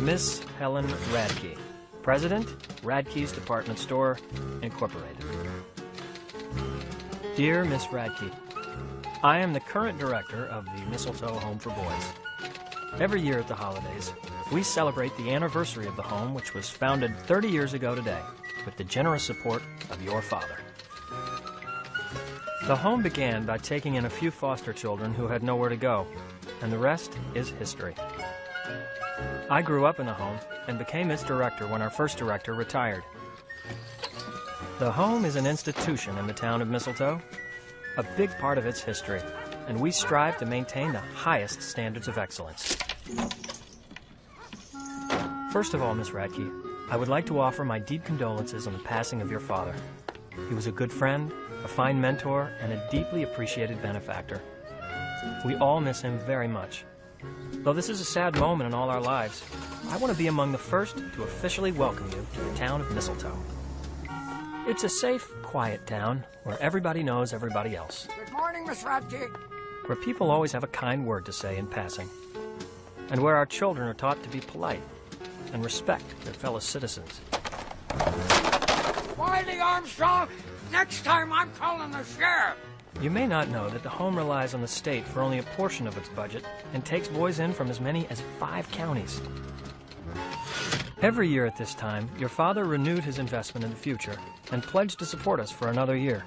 Miss Helen Radke, President, Radke's Department Store, Incorporated. Dear Miss Radke, I am the current director of the Mistletoe Home for Boys. Every year at the holidays, we celebrate the anniversary of the home, which was founded 30 years ago today, with the generous support of your father. The home began by taking in a few foster children who had nowhere to go, and the rest is history. I grew up in the home and became its director when our first director retired. The home is an institution in the town of Mistletoe, a big part of its history, and we strive to maintain the highest standards of excellence. First of all, Miss Radke, I would like to offer my deep condolences on the passing of your father. He was a good friend, a fine mentor, and a deeply appreciated benefactor. We all miss him very much. Though this is a sad moment in all our lives, I want to be among the first to officially welcome you to the town of Mistletoe. It's a safe, quiet town where everybody knows everybody else. Good morning, Miss Radke. Where people always have a kind word to say in passing. And where our children are taught to be polite and respect their fellow citizens. Wiley Armstrong, next time I'm calling the sheriff. You may not know that the home relies on the state for only a portion of its budget and takes boys in from as many as 5 counties. Every year at this time, your father renewed his investment in the future and pledged to support us for another year.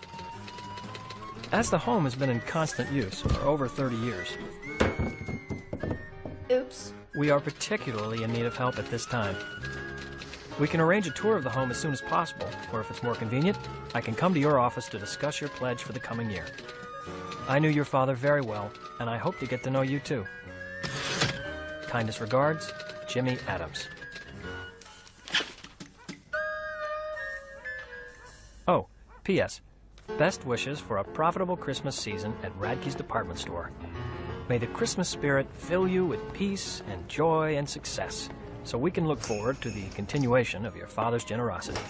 As the home has been in constant use for over 30 years, Oops. we are particularly in need of help at this time. We can arrange a tour of the home as soon as possible, or if it's more convenient, I can come to your office to discuss your pledge for the coming year. I knew your father very well, and I hope to get to know you too. Kindest regards, Jimmy Adams. Oh, P.S. Best wishes for a profitable Christmas season at Radke's Department Store. May the Christmas spirit fill you with peace and joy and success, so we can look forward to the continuation of your father's generosity.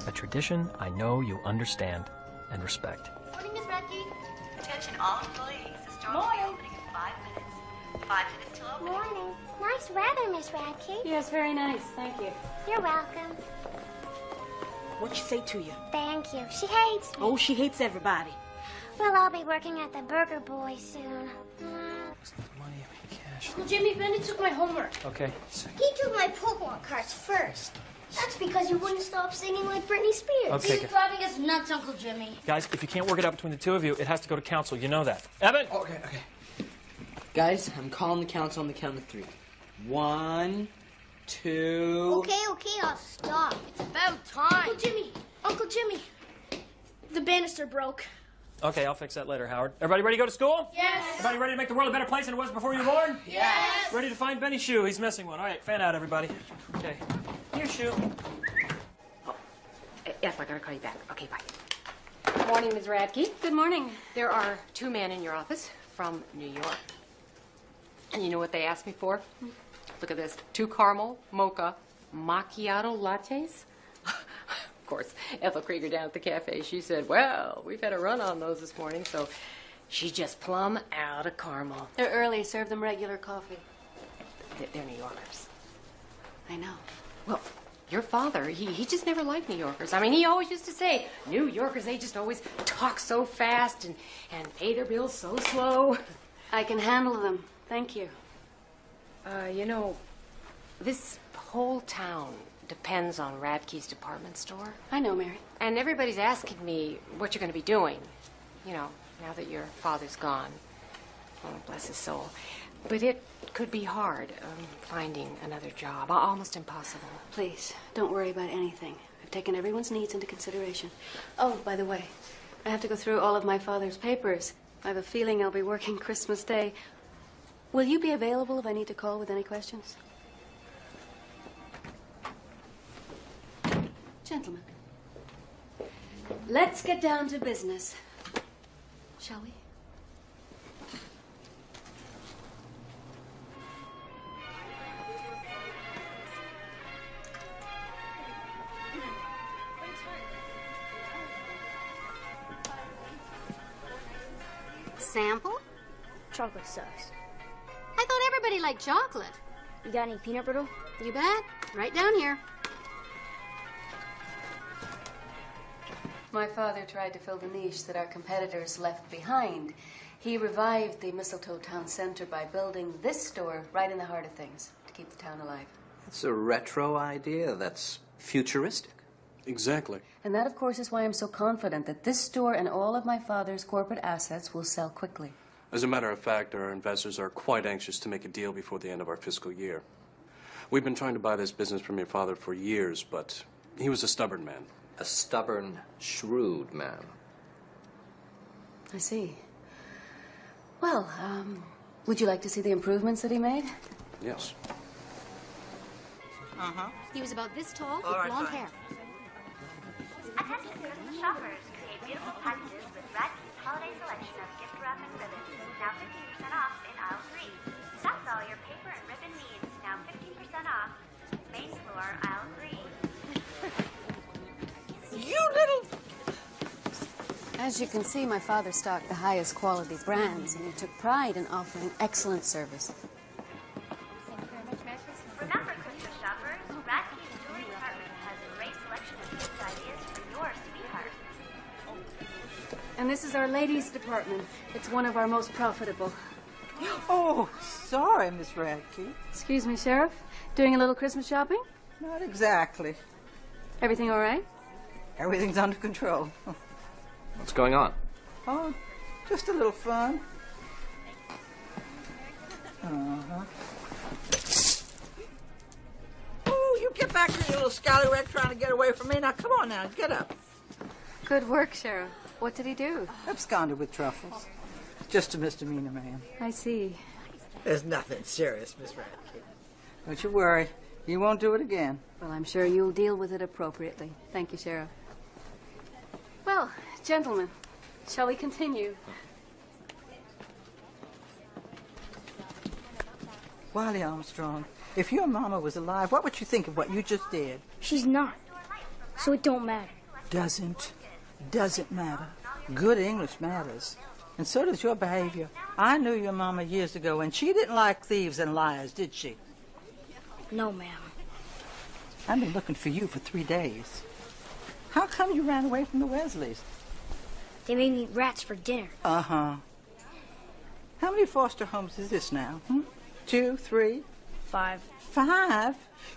A tradition I know you understand and respect. Morning, Miss Radke. Attention all employees. The store will be opening in 5 minutes. 5 minutes till opening. Morning. Nice weather, Miss Radke. Yes, very nice. Thank you. You're welcome. What'd she say to you? Thank you. She hates me. Oh, she hates everybody. Well, I'll be working at the Burger Boy soon. Money, cash. Well, Jimmy, Benny took my homework. Okay. He took my Pokemon cards first. That's because you wouldn't stop singing like Britney Spears. Okay. He's driving us nuts, Uncle Jimmy. Guys, if you can't work it out between the two of you, it has to go to council. You know that. Evan! Okay. Guys, I'm calling the council on the count of 3. 1, 2... Okay, I'll stop. It's about time. Uncle Jimmy, the banister broke. Okay, I'll fix that later, Howard. Everybody ready to go to school? Yes. Everybody ready to make the world a better place than it was before you were born? Yes. Ready to find Benny's shoe? He's missing one. All right, fan out, everybody. Okay. Your shoe. Yes, I gotta call you back. Okay, bye. Morning, Ms. Radke. Good morning. There are 2 men in your office from New York. And you know what they asked me for? Look at this. 2 caramel mocha macchiato lattes. Of course, Ethel Krieger down at the cafe, she said, well, we've had a run on those this morning, so she's just plumb out of caramel. They're early. Serve them regular coffee. They're New Yorkers. I know. Well, your father, he just never liked New Yorkers. I mean, he always used to say, New Yorkers, they just always talk so fast and pay their bills so slow. I can handle them. Thank you. You know, this whole town depends on Radke's department store. I know, Mary. And everybody's asking me what you're going to be doing, you know, now that your father's gone. Oh, bless his soul. But it could be hard finding another job, almost impossible. Please, don't worry about anything. I've taken everyone's needs into consideration. Oh, by the way, I have to go through all of my father's papers. I have a feeling I'll be working Christmas Day. Will you be available if I need to call with any questions? Gentlemen, let's get down to business, shall we? Sample? Chocolate sauce. I thought everybody liked chocolate. You got any peanut brittle? You bet. Right down here. My father tried to fill the niche that our competitors left behind. He revived the Mistletoe town center by building this store right in the heart of things to keep the town alive. It's a retro idea that's futuristic. Exactly. And that, of course, is why I'm so confident that this store and all of my father's corporate assets will sell quickly. As a matter of fact, our investors are quite anxious to make a deal before the end of our fiscal year. We've been trying to buy this business from your father for years, but he was a stubborn man. A stubborn, shrewd man. I see. Well, would you like to see the improvements that he made? Yes. He was about this tall with blonde hair. Attention, Christmas shoppers. Create beautiful packages with Radke's holiday selection of gift wrap and ribbons. Now 15% off in aisle 3. That's all your paper and ribbon needs. Now 15% off. Main floor, aisle 3. You little... As you can see, my father stocked the highest quality brands, and he took pride in offering excellent service. Remember, Christmas shoppers, Radke's jewelry department has a great selection of gift ideas for your sweetheart. And this is our ladies' department. It's one of our most profitable. Oh, sorry, Miss Radke. Excuse me, Sheriff. Doing a little Christmas shopping? Not exactly. Everything all right? Everything's under control. What's going on? Oh, just a little fun. Oh, you get back here, you little scallywag, trying to get away from me. Now, come on now, get up. Good work, Sheriff. What did he do? Absconded with truffles. Just a misdemeanor, ma'am. I see. There's nothing serious, Miss Radke. Don't you worry. He won't do it again. Well, I'm sure you'll deal with it appropriately. Thank you, Sheriff. Well, gentlemen, shall we continue? Wiley Armstrong, if your mama was alive, what would you think of what you just did? She's not. So it don't matter. Doesn't matter. Good English matters. And so does your behavior. I knew your mama years ago, and she didn't like thieves and liars, did she? No, ma'am. I've been looking for you for 3 days. How come you ran away from the Wesleys? They made me eat rats for dinner. Uh-huh. How many foster homes is this now? 2, 3? 5. 5?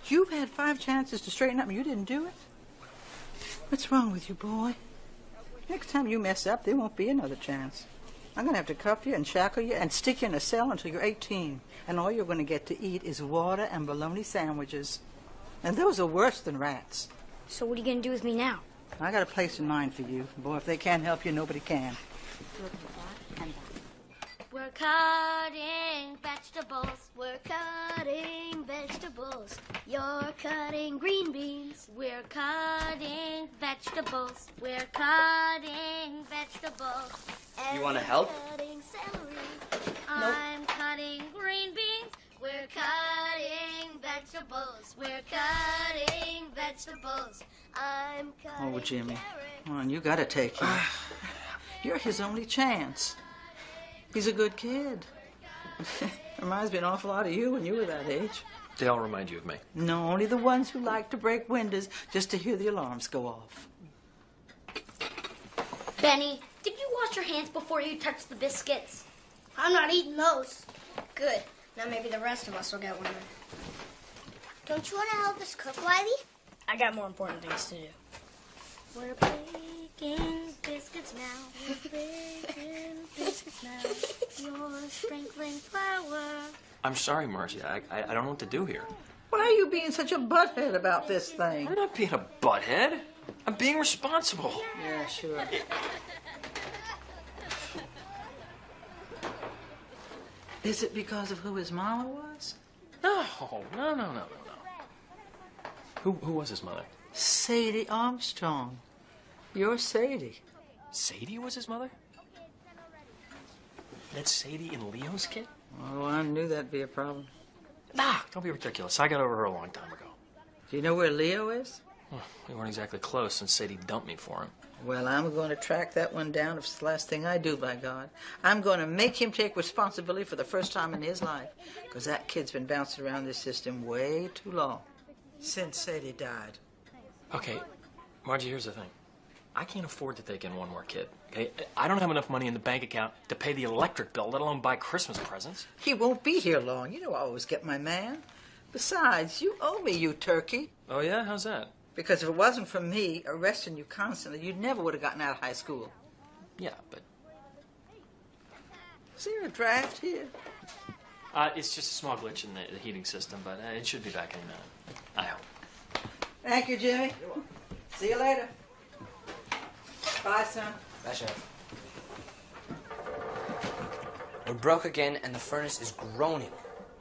You've had 5 chances to straighten up and you didn't do it? What's wrong with you, boy? Next time you mess up, there won't be another chance. I'm going to have to cuff you and shackle you and stick you in a cell until you're 18. And all you're going to get to eat is water and bologna sandwiches. And those are worse than rats. So what are you going to do with me now? I got a place in mind for you. Boy, if they can't help you, nobody can. We're cutting vegetables. We're cutting vegetables. You're cutting green beans. We're cutting vegetables. We're cutting vegetables. You want to help? Cutting celery. I'm cutting green beans. We're cutting vegetables. We're cutting vegetables. I'm cutting Oh, Jimmy. carrots. Come on, you got to take him. You're his only chance. He's a good kid. Reminds me an awful lot of you when you were that age. They all remind you of me. No, only the ones who like to break windows just to hear the alarms go off. Benny, did you wash your hands before you touched the biscuits? I'm not eating those. Good. Now maybe the rest of us will get one. Don't you want to help us cook, Wiley? I got more important things to do. We're baking biscuits now. We're baking biscuits now. You're sprinkling flour. I'm sorry, Marcy. I don't know what to do here. Why are you being such a butthead about this thing? I'm not being a butthead. I'm being responsible. Yeah, sure. Is it because of who his mama was? No. Who was his mother? Sadie Armstrong. You're Sadie. Sadie was his mother? That's Sadie and Leo's kid? Oh, I knew that'd be a problem. Nah, don't be ridiculous. I got over her a long time ago. Do you know where Leo is? Well, we weren't exactly close since Sadie dumped me for him. Well, I'm going to track that one down if it's the last thing I do, by God. I'm going to make him take responsibility for the first time in his life, because that kid's been bouncing around this system way too long. Since Sadie died. Okay, Margie, here's the thing. I can't afford to take in one more kid, okay? I don't have enough money in the bank account to pay the electric bill, let alone buy Christmas presents. He won't be here long. You know I always get my man. Besides, you owe me, you turkey. Oh, yeah? How's that? Because if it wasn't for me arresting you constantly, you never would have gotten out of high school. Yeah, but... Is there a draft here? It's just a small glitch in the heating system, but it should be back in a minute. I hope. Thank you, Jimmy. See you later. Bye, son. Bye, Sheriff. We're broke again, and the furnace is groaning.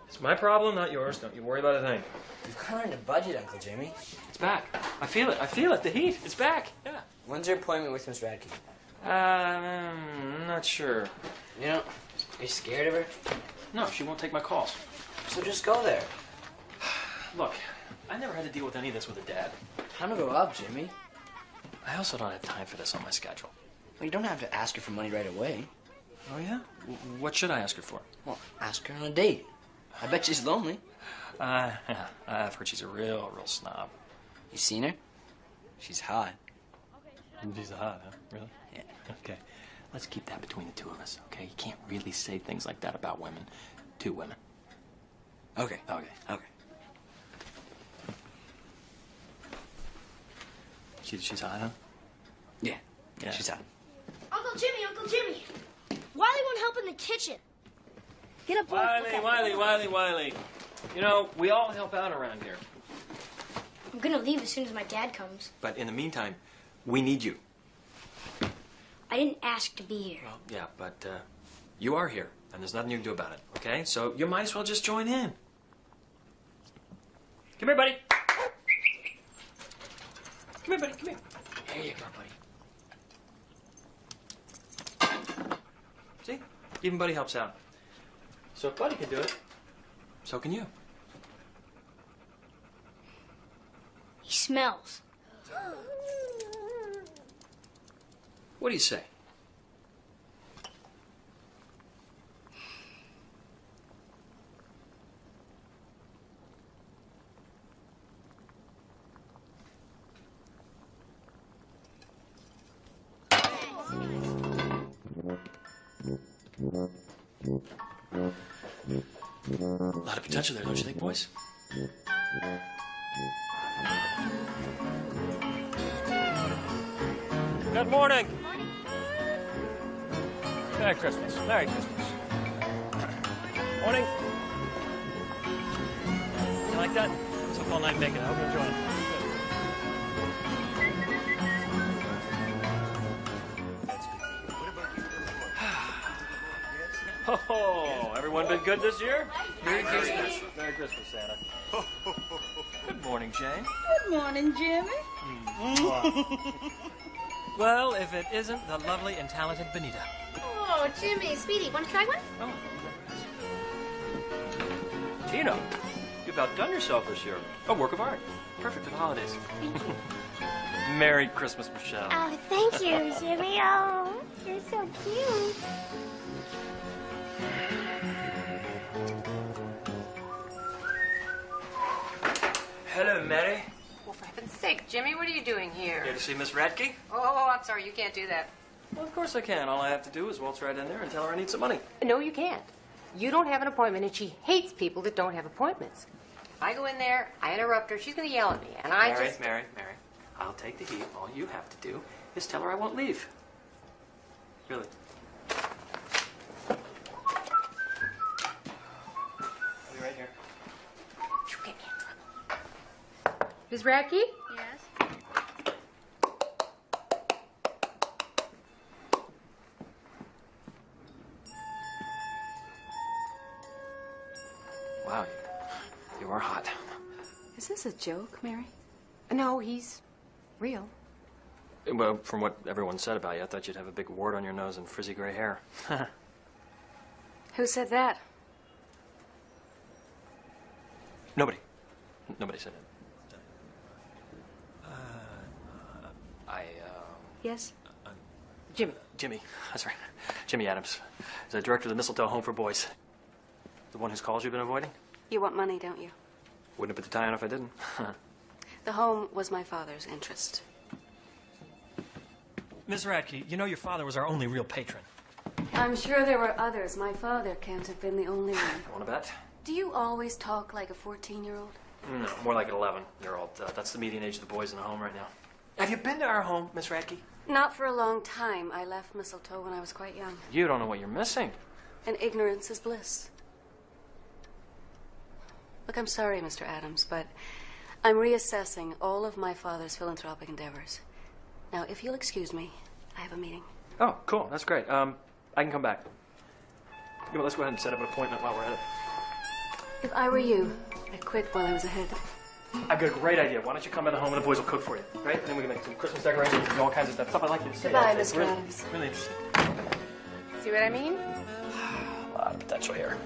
It's my problem, not yours. Don't you worry about a thing. You've cut into budget, Uncle Jimmy. It's back. I feel it. I feel it. The heat. It's back. Yeah. When's your appointment with Miss Radke? Not sure. You know, are you scared of her? No, she won't take my calls. So just go there. Look, I never had to deal with any of this with a dad. Time to grow up, Jimmy. I also don't have time for this on my schedule. Well, you don't have to ask her for money right away. Oh, yeah? What should I ask her for? Well, ask her on a date. I bet she's lonely. Yeah, I've heard she's a real snob. You seen her? She's hot. She's hot, huh? Really? Yeah. Okay. Let's keep that between the two of us, okay? You can't really say things like that about women to women. Okay. Okay. Okay. She's hot, huh? Yeah. Yeah. She's hot. Uncle Jimmy! Wiley won't help in the kitchen. Get up, boy. Wiley. You know, we all help out around here. I'm gonna leave as soon as my dad comes. But in the meantime, we need you. I didn't ask to be here. Well, yeah, but you are here, and there's nothing you can do about it, okay? So you might as well just join in. Come here, buddy. Come here, buddy, come here. There you go, buddy. See? Even Buddy helps out. So if Buddy can do it, so can you. He smells. What do you say? A lot of potential there, don't you think, boys? Good morning. Merry Christmas. Merry Christmas. Morning. You like that? It's a full night bacon. I hope you enjoy it. Oh, everyone been good this year? Merry Christmas. Merry Christmas, Santa. Good morning, Jane. Good morning, Jimmy. Well, if it isn't the lovely and talented Benita. Oh, Jimmy, sweetie, want to try one? Oh. Tina, you've outdone yourself this year. A work of art. Perfect for the holidays. Thank you. Merry Christmas, Michelle. Oh, thank you, Jimmy. Oh, you're so cute. Hello, Mary. Well, for heaven's sake, Jimmy, what are you doing here? Here to see Miss Radke? Oh, I'm sorry, you can't do that. Well, of course I can. All I have to do is waltz right in there and tell her I need some money. No, you can't. You don't have an appointment, and she hates people that don't have appointments. If I go in there, I interrupt her, she's going to yell at me, and Mary, I'll take the heat. All you have to do is tell her I won't leave. Really. I'll be right here. You get me in trouble. Ms. Radke? Yes? Wow, you are hot. Is this a joke, Mary? No, he's real. Well, from what everyone said about you, I thought you'd have a big wart on your nose and frizzy gray hair. Who said that? Nobody. Nobody said it. Yes? Jimmy, that's right. Jimmy Adams. He's the director of the Mistletoe Home for Boys. The one whose calls you've been avoiding? You want money, don't you? Wouldn't have put the tie on if I didn't. The home was my father's interest. Miss Radke, you know your father was our only real patron. I'm sure there were others. My father can't have been the only one. Want to bet? Do you always talk like a 14-year-old? No, more like an 11-year-old. That's the median age of the boys in the home right now. Have you been to our home, Miss Radke? Not for a long time. I left Mistletoe when I was quite young. You don't know what you're missing. And ignorance is bliss. Look, I'm sorry, Mr. Adams, but I'm reassessing all of my father's philanthropic endeavors. Now, if you'll excuse me, I have a meeting. Oh, cool. That's great. I can come back. Yeah, well, let's go ahead and set up an appointment while we're at it. If I were you, I'd quit while I was ahead. I've got a great idea. Why don't you come by the home and the boys will cook for you, right? And then we can make some Christmas decorations and all kinds of stuff. Stuff I like you to see. Goodbye, It's Mr. really, Adams. really interesting. See what I mean? A lot of potential here.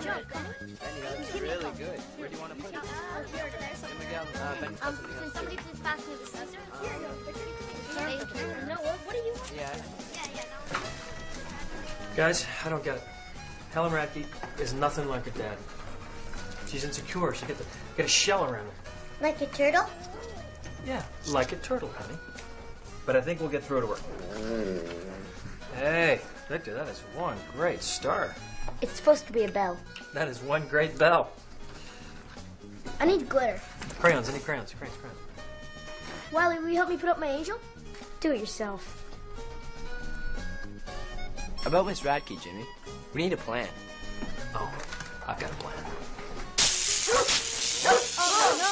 That's really good. Where do you want to put it? Miguel, Can somebody please pass me the scissors? No, what do you want? Yeah. Guys, I don't get it. Helen Radke is nothing like her dad. She's insecure. She get a shell around her. Like a turtle? Yeah, like a turtle, honey. But I think we'll get through to her. Hey, Victor, that is one great star. It's supposed to be a bell. That is one great bell. I need glitter. Crayons, any crayons? Crayons. Wiley, will you help me put up my angel? Do it yourself. About Miss Radke, Jimmy. We need a plan. Oh, I've got a plan. Oh, no.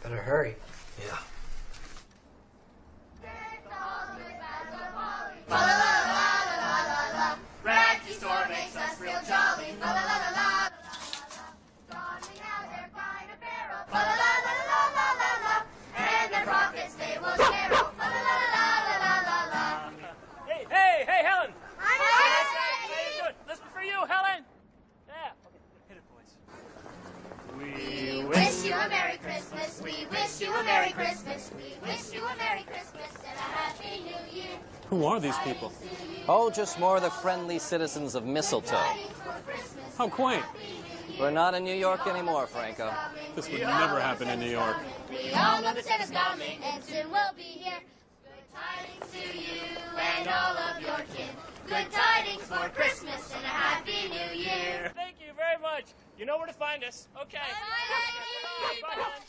Better hurry. Yeah. Radke store makes us real jolly. La la la la la. Darling out their fine apparel. La la la la la la la. And their profits they will share. La la la la la la la. Hey, Helen! Hi, How you doing? This is for you, Helen! Yeah. Okay, hit it, boys. We wish you a Merry Christmas. We wish you a Merry Christmas. We wish you a Merry Christmas and a Happy New Year. Who are these people? Oh, just more of the friendly citizens of Mistletoe. How quaint. We're not in New York anymore, Franco. This would never happen in New York. We all know that Santa's coming and soon we'll be here. Good tidings to you and all of your kin. Good tidings for Christmas and a Happy New Year. Thank you very much. You know where to find us. Okay. Bye, Helen.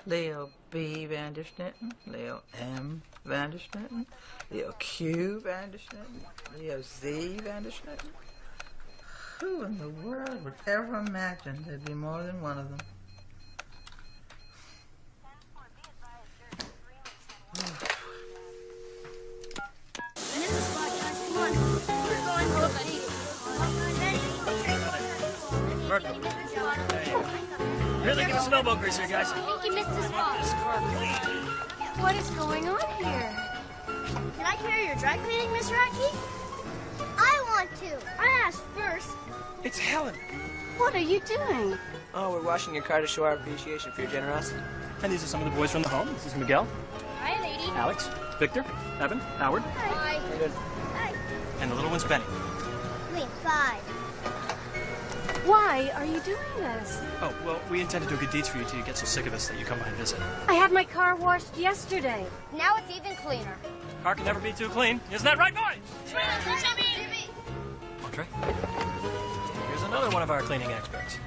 Leo B. Vandersnitten, Leo M. Vandersnitten, Leo Q. Vandersnitten, Leo Z. Vandersnitten. Who in the world would ever imagine there'd be more than one of them? Really give us some elbow grease here, guys. I think you missed the spot. What is going on here? Can I carry your dry cleaning, Miss Radke? I want to. I asked first. It's Helen. What are you doing? Oh, we're washing your car to show our appreciation for your generosity. And these are some of the boys from the home. This is Miguel, Hi, lady. Alex, Victor, Evan, Howard, Hi. Good. Hi. and the little one's Benny. Wait, 5. Why are you doing this? Oh, well, we intend to do good deeds for you till you get so sick of us that you come by and visit. I had my car washed yesterday. Now it's even cleaner. Car can never be too clean. Isn't that right, boy? Jimmy! Entree. Here's another one of our cleaning experts.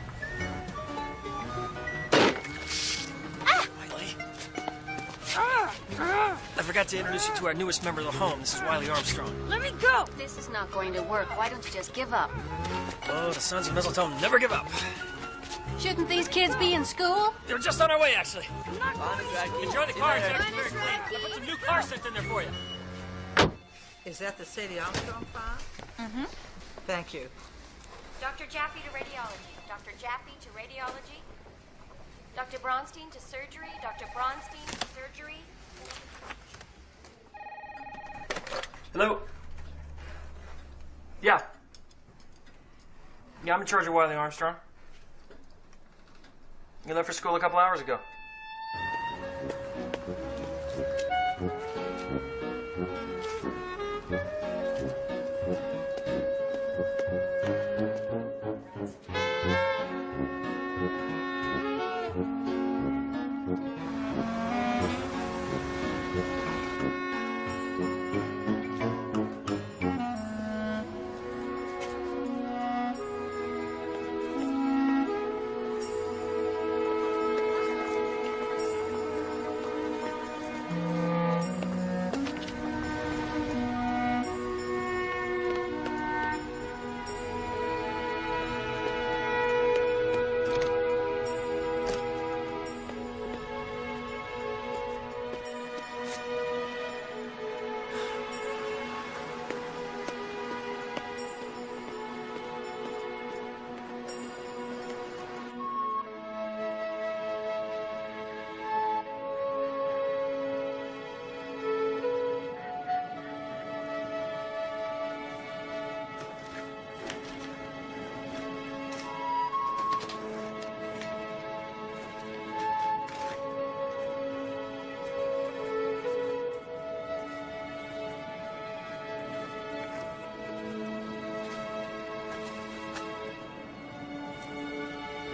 Wiley. I forgot to introduce you to our newest member of the home. This is Wiley Armstrong. Let me go! This is not going to work. Why don't you just give up? Oh, the sons of Mistletoe never give up. Shouldn't these kids be in school? They're just on our way, actually. Bye, Miss Radke. Enjoy the car. It's actually very clean. I put some new car scent in there for you. Is that the Sadie Armstrong file? Mm-hmm. Thank you. Dr. Jaffe to radiology. Dr. Jaffe to radiology. Dr. Bronstein to surgery. Dr. Bronstein to surgery. Hello? Yeah. Yeah, I'm in charge of Wiley Armstrong. You left for school a couple hours ago.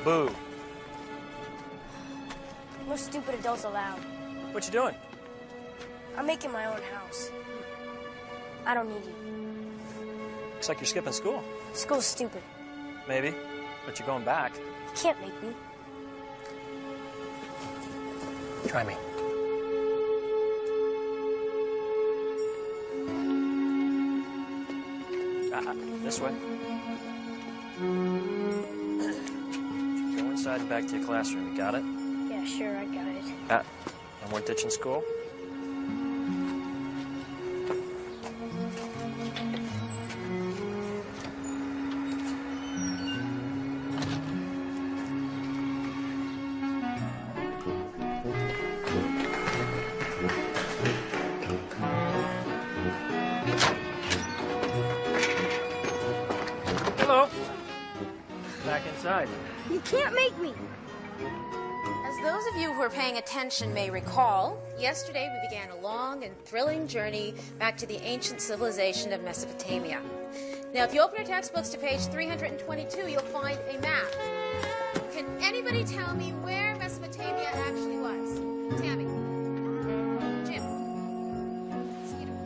Boo. No stupid adults allowed. What you doing? I'm making my own house. I don't need you. Looks like you're skipping school. School's stupid. Maybe, but you're going back. You can't make me. Try me. This way. Go inside and back to your classroom. You got it? Yeah, sure, I got it. And we're ditching school? Hello. Back inside. You can't make me. As those of you who are paying attention may recall, yesterday we began a long and thrilling journey back to the ancient civilization of Mesopotamia. Now, if you open your textbooks to page 322, you'll find a map. Can anybody tell me where Mesopotamia actually was? Tammy? Jim? Skeeter?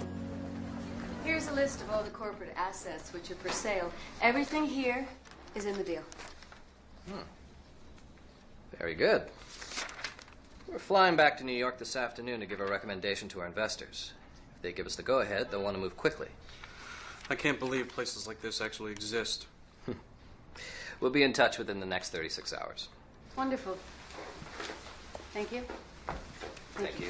Here's a list of all the corporate assets which are for sale. Everything here is in the deal. Very good. We're flying back to New York this afternoon to give a recommendation to our investors. If they give us the go-ahead, they'll want to move quickly. I can't believe places like this actually exist. We'll be in touch within the next 36 hours. Wonderful. Thank you. Thank you.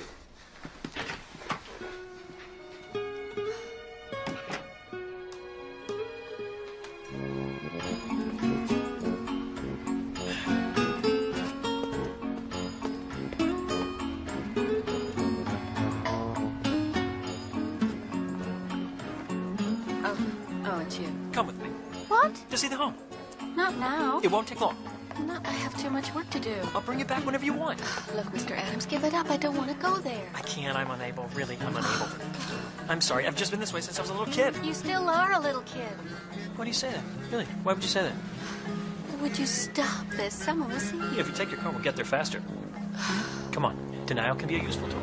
Oh, it's you. Come with me. What? To see the home. Not now. It won't take long. No, I have too much work to do. I'll bring you back whenever you want. Look, Mr. Adams, give it up. I don't want to go there. I can't. I'm unable. Really, I'm unable. I'm sorry. I've just been this way since I was a little kid. You still are a little kid. Why do you say that? Really? Why would you say that? Would you stop this? Someone will see you. If you take your car, we'll get there faster. Come on. Denial can be a useful tool.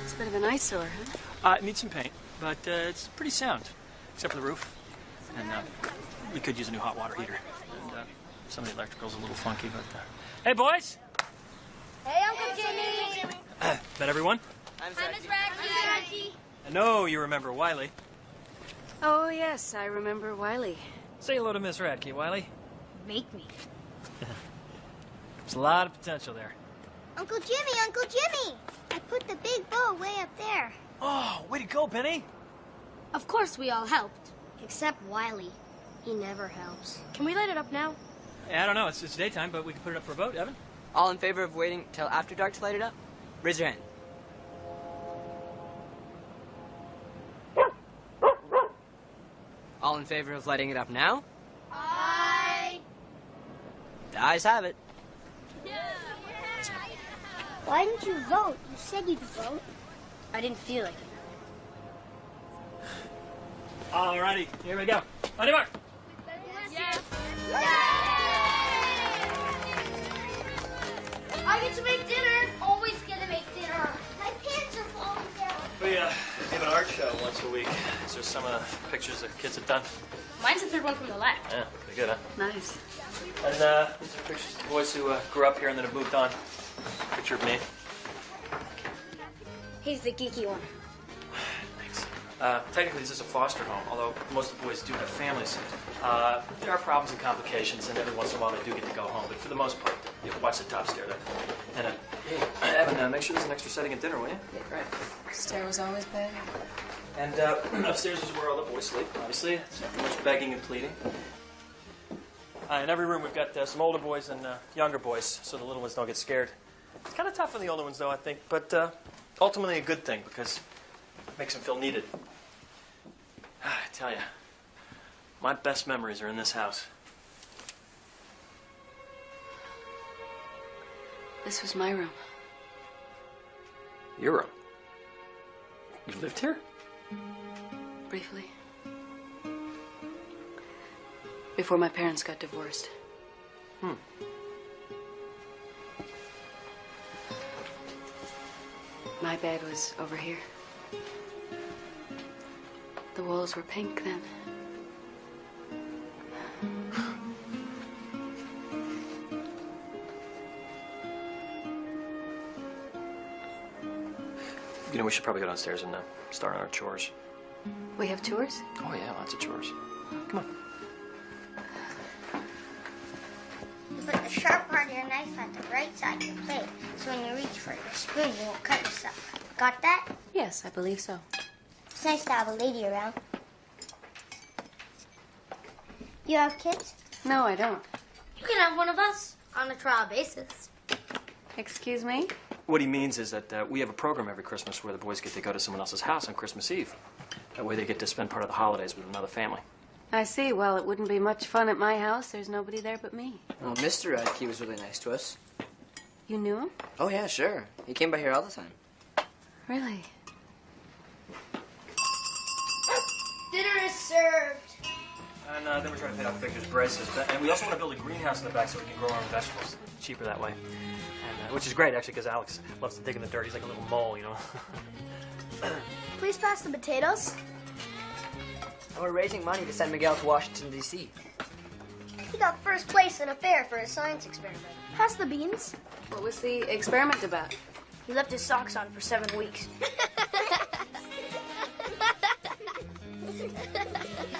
It's a bit of an eyesore, huh? It needs some paint, but it's pretty sound, except for the roof. And we could use a new hot water heater. And some of the electrical's a little funky, but... Hey, boys! Hey, Uncle Jimmy! Met everyone? Hi, Miss Radke. I know you remember Wiley. Oh, yes, I remember Wiley. Say hello to Miss Radke, Wiley. Make me. There's a lot of potential there. Uncle Jimmy, Uncle Jimmy! I put the big bow way up there. Oh, way to go, Benny. Of course we all helped. Except Wiley. He never helps. Can we light it up now? Yeah, I don't know. It's daytime, but we can put it up for a vote, Evan. All in favor of waiting till after dark to light it up? Raise your hand. All in favor of lighting it up now? Aye. The ayes have it. Why didn't you vote? You said you'd vote. I didn't feel like it. Alrighty, here we go. On your mark. Yes. I get to make dinner. Always get to make dinner. My pants are falling down. We give an art show once a week. These are some of the pictures that kids have done. Mine's the third one from the left. Yeah, pretty good, huh? Nice. And these are pictures of the boys who grew up here and then have moved on. Picture of me. He's the geeky one. Thanks. Technically, this is a foster home, although most of the boys do have families. There are problems and complications, and every once in a while they do get to go home. But for the most part, you watch the top stair there. And hey, Evan, make sure there's an extra setting at dinner, will you? Yeah, right. Stair was always bad. And upstairs is where all the boys sleep, obviously. It's not too much begging and pleading. In every room, we've got some older boys and younger boys, so the little ones don't get scared. It's kind of tough for the older ones, though, I think, but ultimately a good thing because it makes them feel needed. I tell you, my best memories are in this house. This was my room. Your room? You lived here? Briefly. Before my parents got divorced. My bed was over here. The walls were pink then. You know, we should probably go downstairs and start on our chores. We have chores? Oh, yeah, lots of chores. Come on. You put the sharp part of your knife at the right side of your plate, so when you reach for your spoon, you won't cut yourself. Got that? Yes, I believe so. It's nice to have a lady around. You have kids? No, I don't. You can have one of us on a trial basis. Excuse me? What he means is that we have a program every Christmas where the boys get to go to someone else's house on Christmas Eve. That way they get to spend part of the holidays with another family. I see. Well, it wouldn't be much fun at my house. There's nobody there but me. Well, Mr. Radke was really nice to us. You knew him? Oh, yeah, sure. He came by here all the time. Really? Dinner is served. And then we're trying to pay off Victor's braces. And we also want to build a greenhouse in the back so we can grow our own vegetables. It's cheaper that way. And, which is great, actually, because Alex loves to dig in the dirt. He's like a little mole, you know. Please pass the potatoes. And we're raising money to send Miguel to Washington, D.C. He got first place in a fair for his science experiment. Pass the beans. What was the experiment about? He left his socks on for 7 weeks.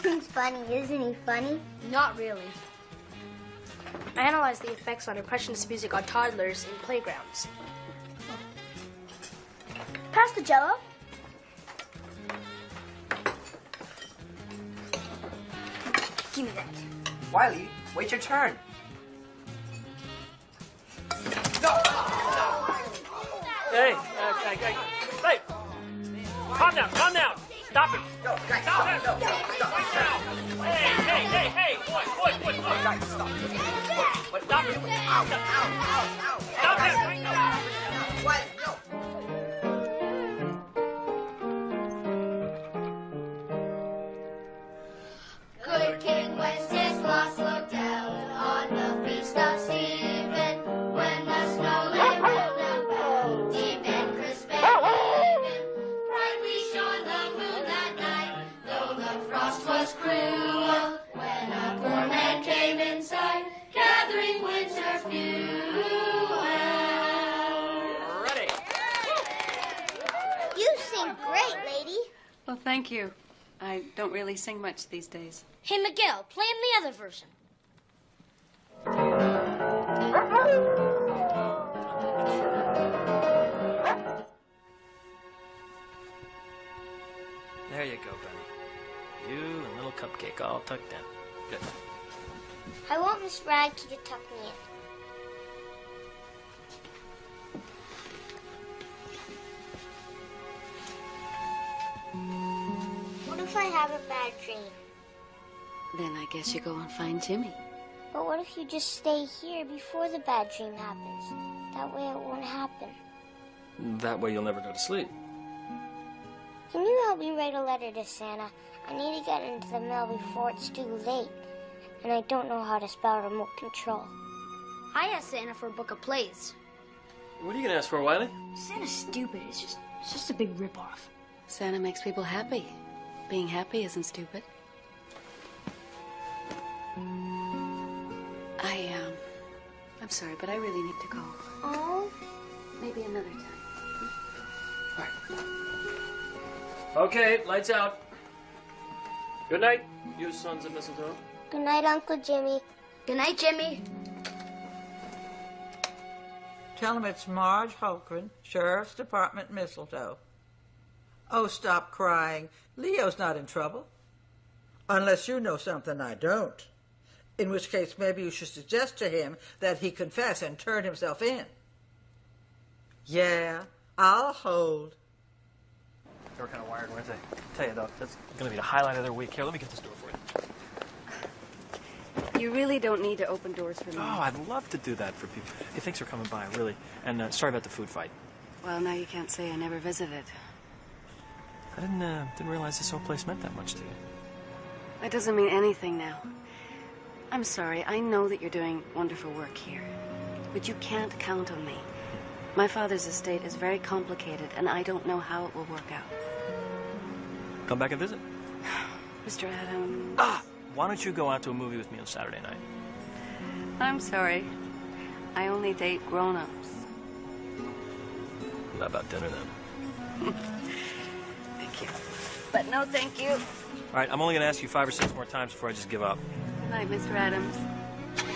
He's funny, isn't he funny? Not really. I analyzed the effects on impressionist music on toddlers in playgrounds. Pass the Jell-O. Give me that. Wiley, wait your turn. Hey, hey, calm down, calm down. Stop it. No, guys, Stop it. stop. No, stop. Hey, boy. Guys, stop. What? Stop it. Ow. Stop it right now. Wiley, no. Good King Wenceslas looked down on the feast of Stephen, when the snow lay round about, deep and crisp and even. Brightly shone the moon that night, though the frost was cruel, when a poor man came inside, gathering winter fuel. Ready. You sing great, lady. Well, thank you. I don't really sing much these days. Hey, Miguel, play him the other version. Awake, all tucked in. Good. I want Miss Radke to tuck me in. What if I have a bad dream? Then I guess you go and find Jimmy. But what if you just stay here before the bad dream happens? That way it won't happen. That way you'll never go to sleep. Can you help me write a letter to Santa? I need to get it into the mail before it's too late. And I don't know how to spell remote control. I asked Santa for a book of plays. What are you gonna ask for, Wiley? Santa's stupid. It's just a big ripoff. Santa makes people happy. Being happy isn't stupid. I'm sorry, but I really need to go. Oh? Maybe another time. Okay, lights out. Good night, you sons of mistletoe. Good night, Uncle Jimmy. Good night, Jimmy. Tell him it's Marge Holgren, Sheriff's Department, Mistletoe. Oh, stop crying. Leo's not in trouble. Unless you know something I don't. In which case, maybe you should suggest to him that he confess and turn himself in. Yeah, I'll hold. They were kind of wired, weren't they? Tell you, though, that's going to be the highlight of their week. Here, let me get this door for you. You really don't need to open doors for me. Oh, I'd love to do that for people. Hey, thanks for coming by, really. And sorry about the food fight. Well, now you can't say I never visited. I didn't realize this whole place meant that much to you. That doesn't mean anything now. I'm sorry. I know that you're doing wonderful work here. But you can't count on me. My father's estate is very complicated, and I don't know how it will work out. Come back and visit. Mr. Adams. Why don't you go out to a movie with me on Saturday night? I'm sorry. I only date grown-ups. How about dinner, then? Thank you. But no thank you. All right, I'm only going to ask you 5 or 6 more times before I just give up. Good night, Mr. Adams.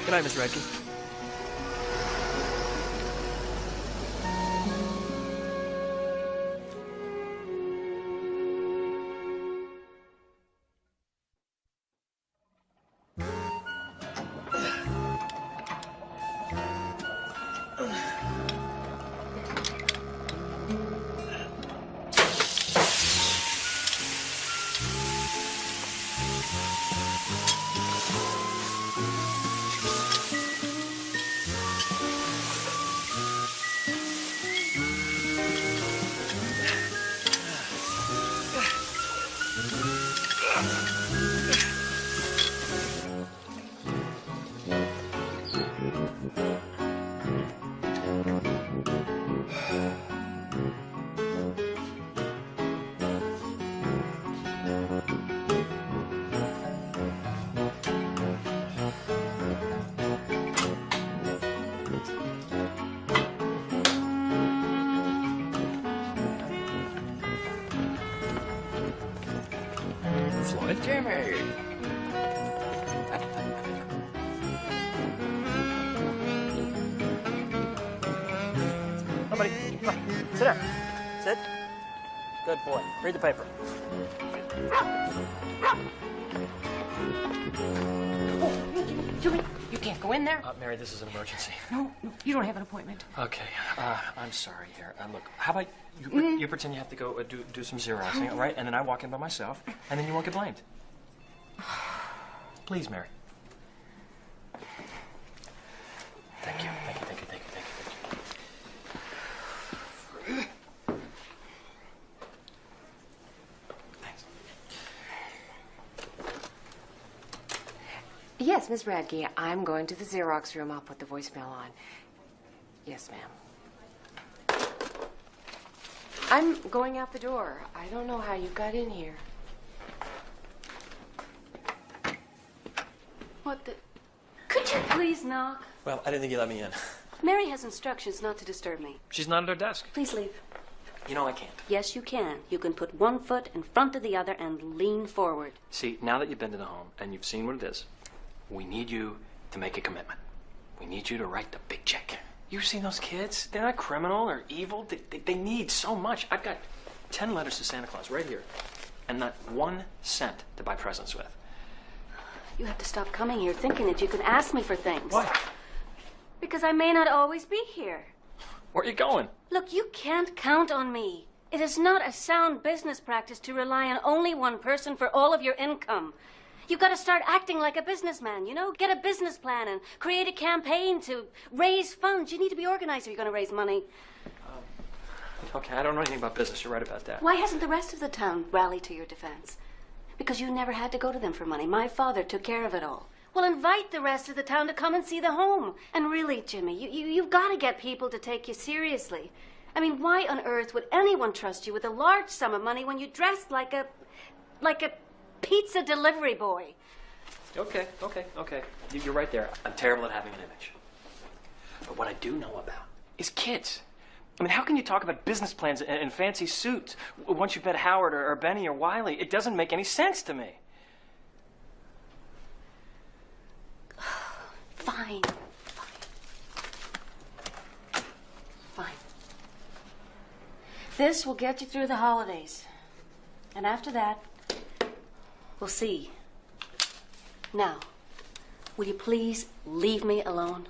Good night, Miss Radke. Floyd? Jimmy! Come on, buddy. Come on. Sit down. Sit. Good boy. Read the paper. Jimmy, you can't go in there. Mary, this is an emergency. No, you don't have an appointment. Okay. I'm sorry here. Look, how about you pretend you have to go do some Xeroxing, all right? And then I walk in by myself, and then you won't get blamed. Please, Mary. Thank you. Thank you, thank you, thank you, thank you, thank you. Thanks. Yes, Miss Radke, I'm going to the Xerox room. I'll put the voicemail on. Yes, ma'am. I'm going out the door. I don't know how you got in here. What the... Could you please knock? Well, I didn't think you let me in. Mary has instructions not to disturb me. She's not at her desk. Please leave. You know I can't. Yes, you can. You can put one foot in front of the other and lean forward. See, now that you've been to the home and you've seen what it is, we need you to make a commitment. We need you to write the big check. You've seen those kids? They're not criminal or evil. They need so much. I've got 10 letters to Santa Claus right here, and not 1 cent to buy presents with. You have to stop coming here thinking that you can ask me for things. Why? Because I may not always be here. Where are you going? Look, you can't count on me. It is not a sound business practice to rely on only one person for all of your income. You've got to start acting like a businessman, you know? Get a business plan and create a campaign to raise funds. You need to be organized if you're going to raise money. Okay, I don't know anything about business. You're right about that. Why hasn't the rest of the town rallied to your defense? Because you never had to go to them for money. My father took care of it all. Well, invite the rest of the town to come and see the home. And really, Jimmy, you've got to get people to take you seriously. I mean, why on earth would anyone trust you with a large sum of money when you dressed like a pizza delivery boy? Okay. You're right there. I'm terrible at having an image. But what I do know about is kids. I mean, how can you talk about business plans and fancy suits once you've met Howard or Benny or Wiley? It doesn't make any sense to me. Fine. This will get you through the holidays. And after that, we'll see. Now, will you please leave me alone?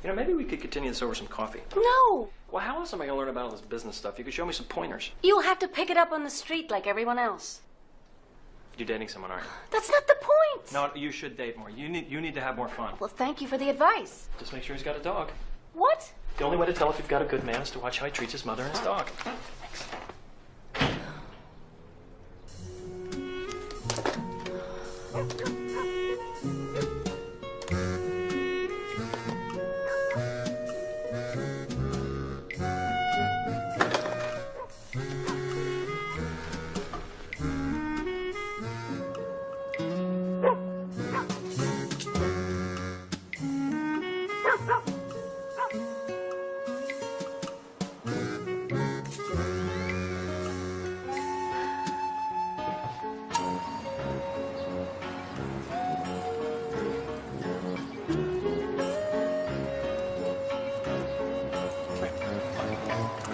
You know, maybe we could continue this over some coffee. No! Well, how else am I going to learn about all this business stuff? You could show me some pointers. You'll have to pick it up on the street like everyone else. You're dating someone, aren't you? That's not the point! No, you should date more. You need to have more fun. Well, thank you for the advice. Just make sure he's got a dog. What? The only way to tell if you've got a good man is to watch how he treats his mother and his dog. Thanks.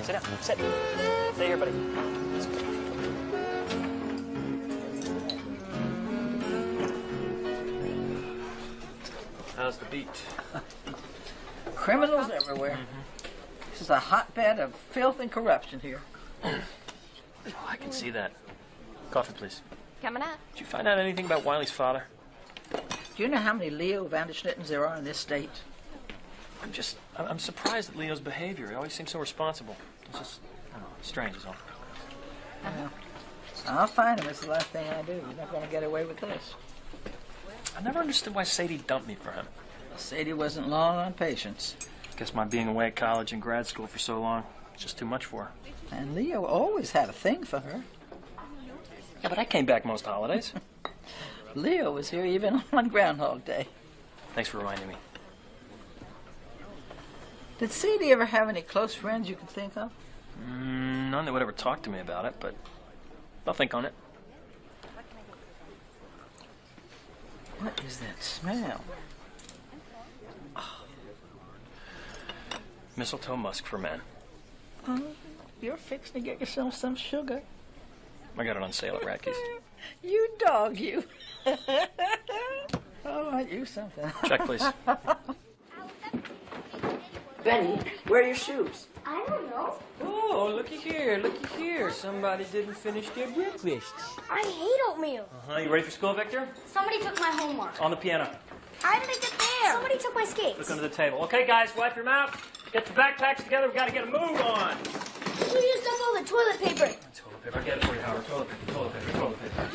Sit down. Sit. Stay here, buddy. How's the beat? Criminals everywhere. This is a hotbed of filth and corruption here. Oh, I can see that. Coffee, please. Coming up. Did you find out anything about Wiley's father? Do you know how many Leo Vanderschnittens there are in this state? I'm surprised at Leo's behavior. He always seems so responsible. It's just, I don't know, strange is all. Well, I'll find him. It's the last thing I do. You're not going to get away with this. I never understood why Sadie dumped me for him. Sadie wasn't long on patience. Guess my being away at college and grad school for so long, it's just too much for her. And Leo always had a thing for her. Yeah, but I came back most holidays. Leo was here even on Groundhog Day. Thanks for reminding me. Did Sadie ever have any close friends you can think of? None that would ever talk to me about it, but I'll think on it. What is that smell? Oh. Mistletoe musk for men. Oh, you're fixing to get yourself some sugar. I got it on sale at Radke's. You dog, you. Oh, aren't you something? Check, please. Benny, where are your shoes? I don't know. Oh, looky here. Somebody didn't finish their breakfast. I hate oatmeal. You ready for school, Victor? Somebody took my homework. On the piano. How did I get there? Somebody took my skates. Look under the table. Okay, guys, wipe your mouth. Get your backpacks together. We've got to get a move on. You used up all the toilet paper. Toilet paper. I'll get it for you, Howard. Toilet paper.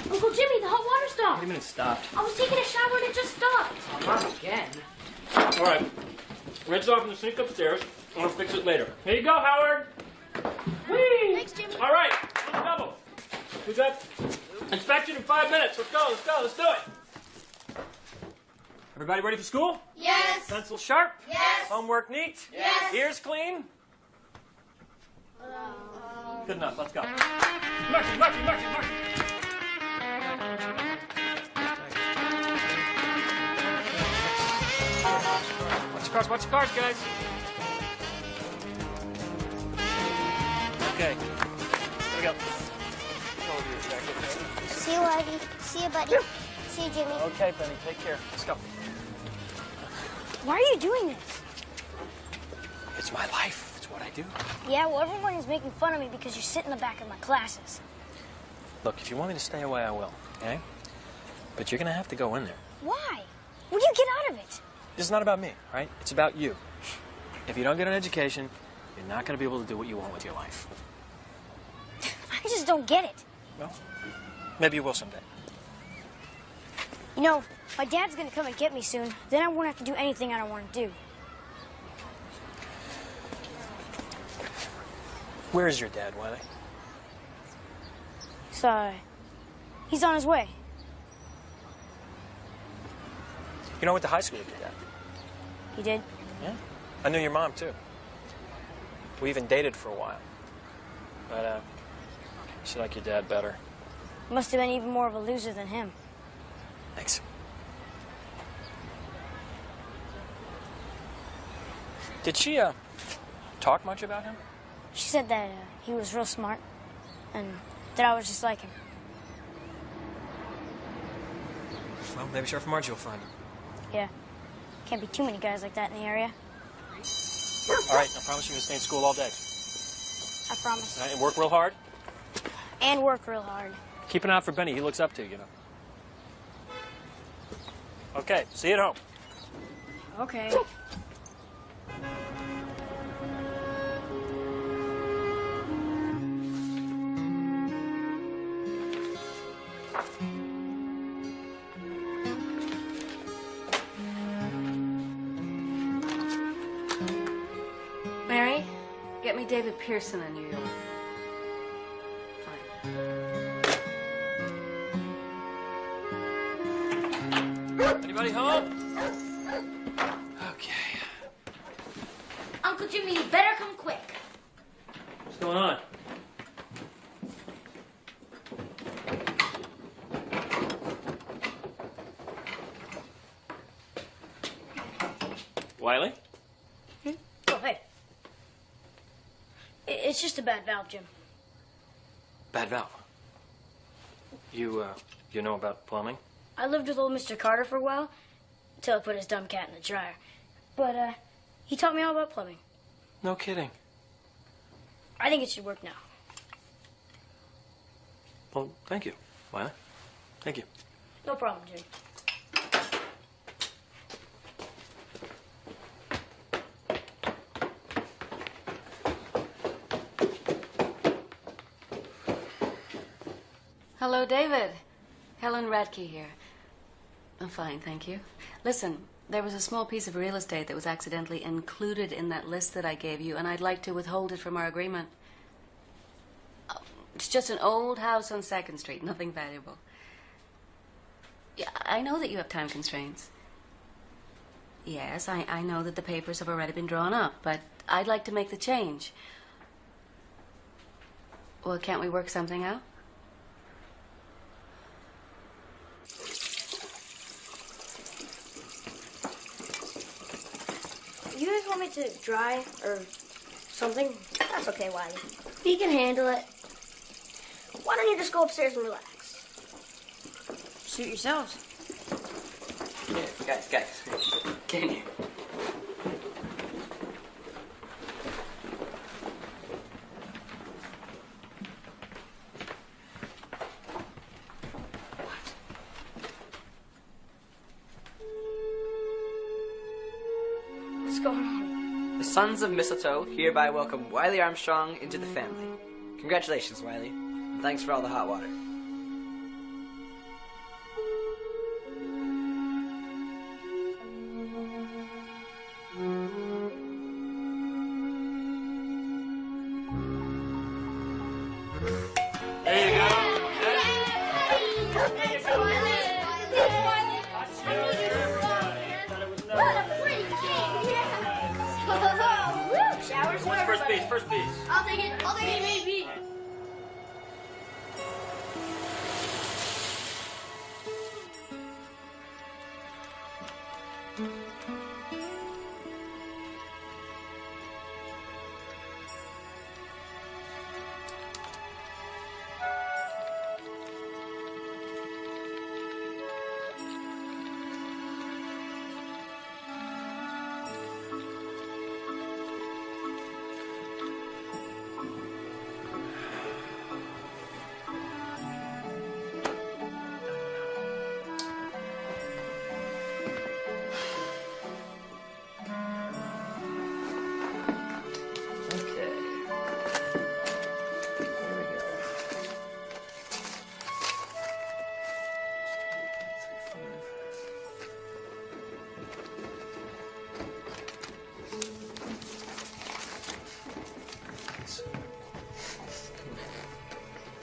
Uncle Jimmy, the hot water stopped. What do you mean it stopped? I was taking a shower and it just stopped. Not again. All right. Rinse off in the sink upstairs. I'll fix it later. Here you go, Howard. Whee! Thanks, Jimmy. All right. Double. We got inspection in 5 minutes. Let's do it. Everybody ready for school? Yes. Pencil sharp? Yes. Homework neat? Yes. Ears clean? Good enough. Let's go. Marching. Watch the cars, guys. Okay. we go. Go over your check, okay? See you, Ivy. See you, buddy. See you, Jimmy. Okay, Benny, take care. Let's go. Why are you doing this? It's my life. It's what I do. Yeah, well, everyone is making fun of me because you sit in the back of my classes. Look, if you want me to stay away, I will, okay? But you're gonna have to go in there. Why? What do you get out of it? This is not about me, right? It's about you. If you don't get an education, you're not gonna be able to do what you want with your life. I just don't get it. Well, maybe you will someday. You know, my dad's gonna come and get me soon. Then I won't have to do anything I don't want to do. Where is your dad, Wiley? So, he's on his way. You know, I went to high school with your dad. You did? Yeah. I knew your mom, too. We even dated for a while. But, she liked your dad better. Must have been even more of a loser than him. Thanks. Did she, talk much about him? She said that he was real smart and that I was just like him. Well, maybe Sheriff Margie will find him. Yeah. Can't be too many guys like that in the area. All right, I promise you to stay in school all day. I promise. All right, and work real hard. And work real hard. Keep an eye out for Benny. He looks up to you, you know. Okay, see you at home. Okay. Mary, get me David Pearson in New York. Anybody home? Okay. Uncle Jimmy, you better come quick. What's going on? Wiley? Oh, hey. It's just a bad valve, Jim. Bad valve. You know about plumbing? I lived with old Mr. Carter for a while, until I put his dumb cat in the dryer. But, he taught me all about plumbing. No kidding. I think it should work now. Well, thank you, Wiley. Thank you. No problem, Jim. Hello, David. Helen Radke here. I'm fine, thank you. Listen, there was a small piece of real estate that was accidentally included in that list that I gave you, and I'd like to withhold it from our agreement. Oh, it's just an old house on 2nd Street, nothing valuable. Yeah, I know that you have time constraints. Yes, I know that the papers have already been drawn up, but I'd like to make the change. Well, can't we work something out? You guys want me to dry or something? That's okay, Wiley. He can handle it. Why don't you just go upstairs and relax? Suit yourselves. Yeah, guys. Get in here. What's going on? The Sons of Mistletoe hereby welcome Wiley Armstrong into the family. Congratulations, Wiley. And thanks for all the hot water. There you go. Showers for What's everybody. first piece? I'll take it. I'll take it. Me.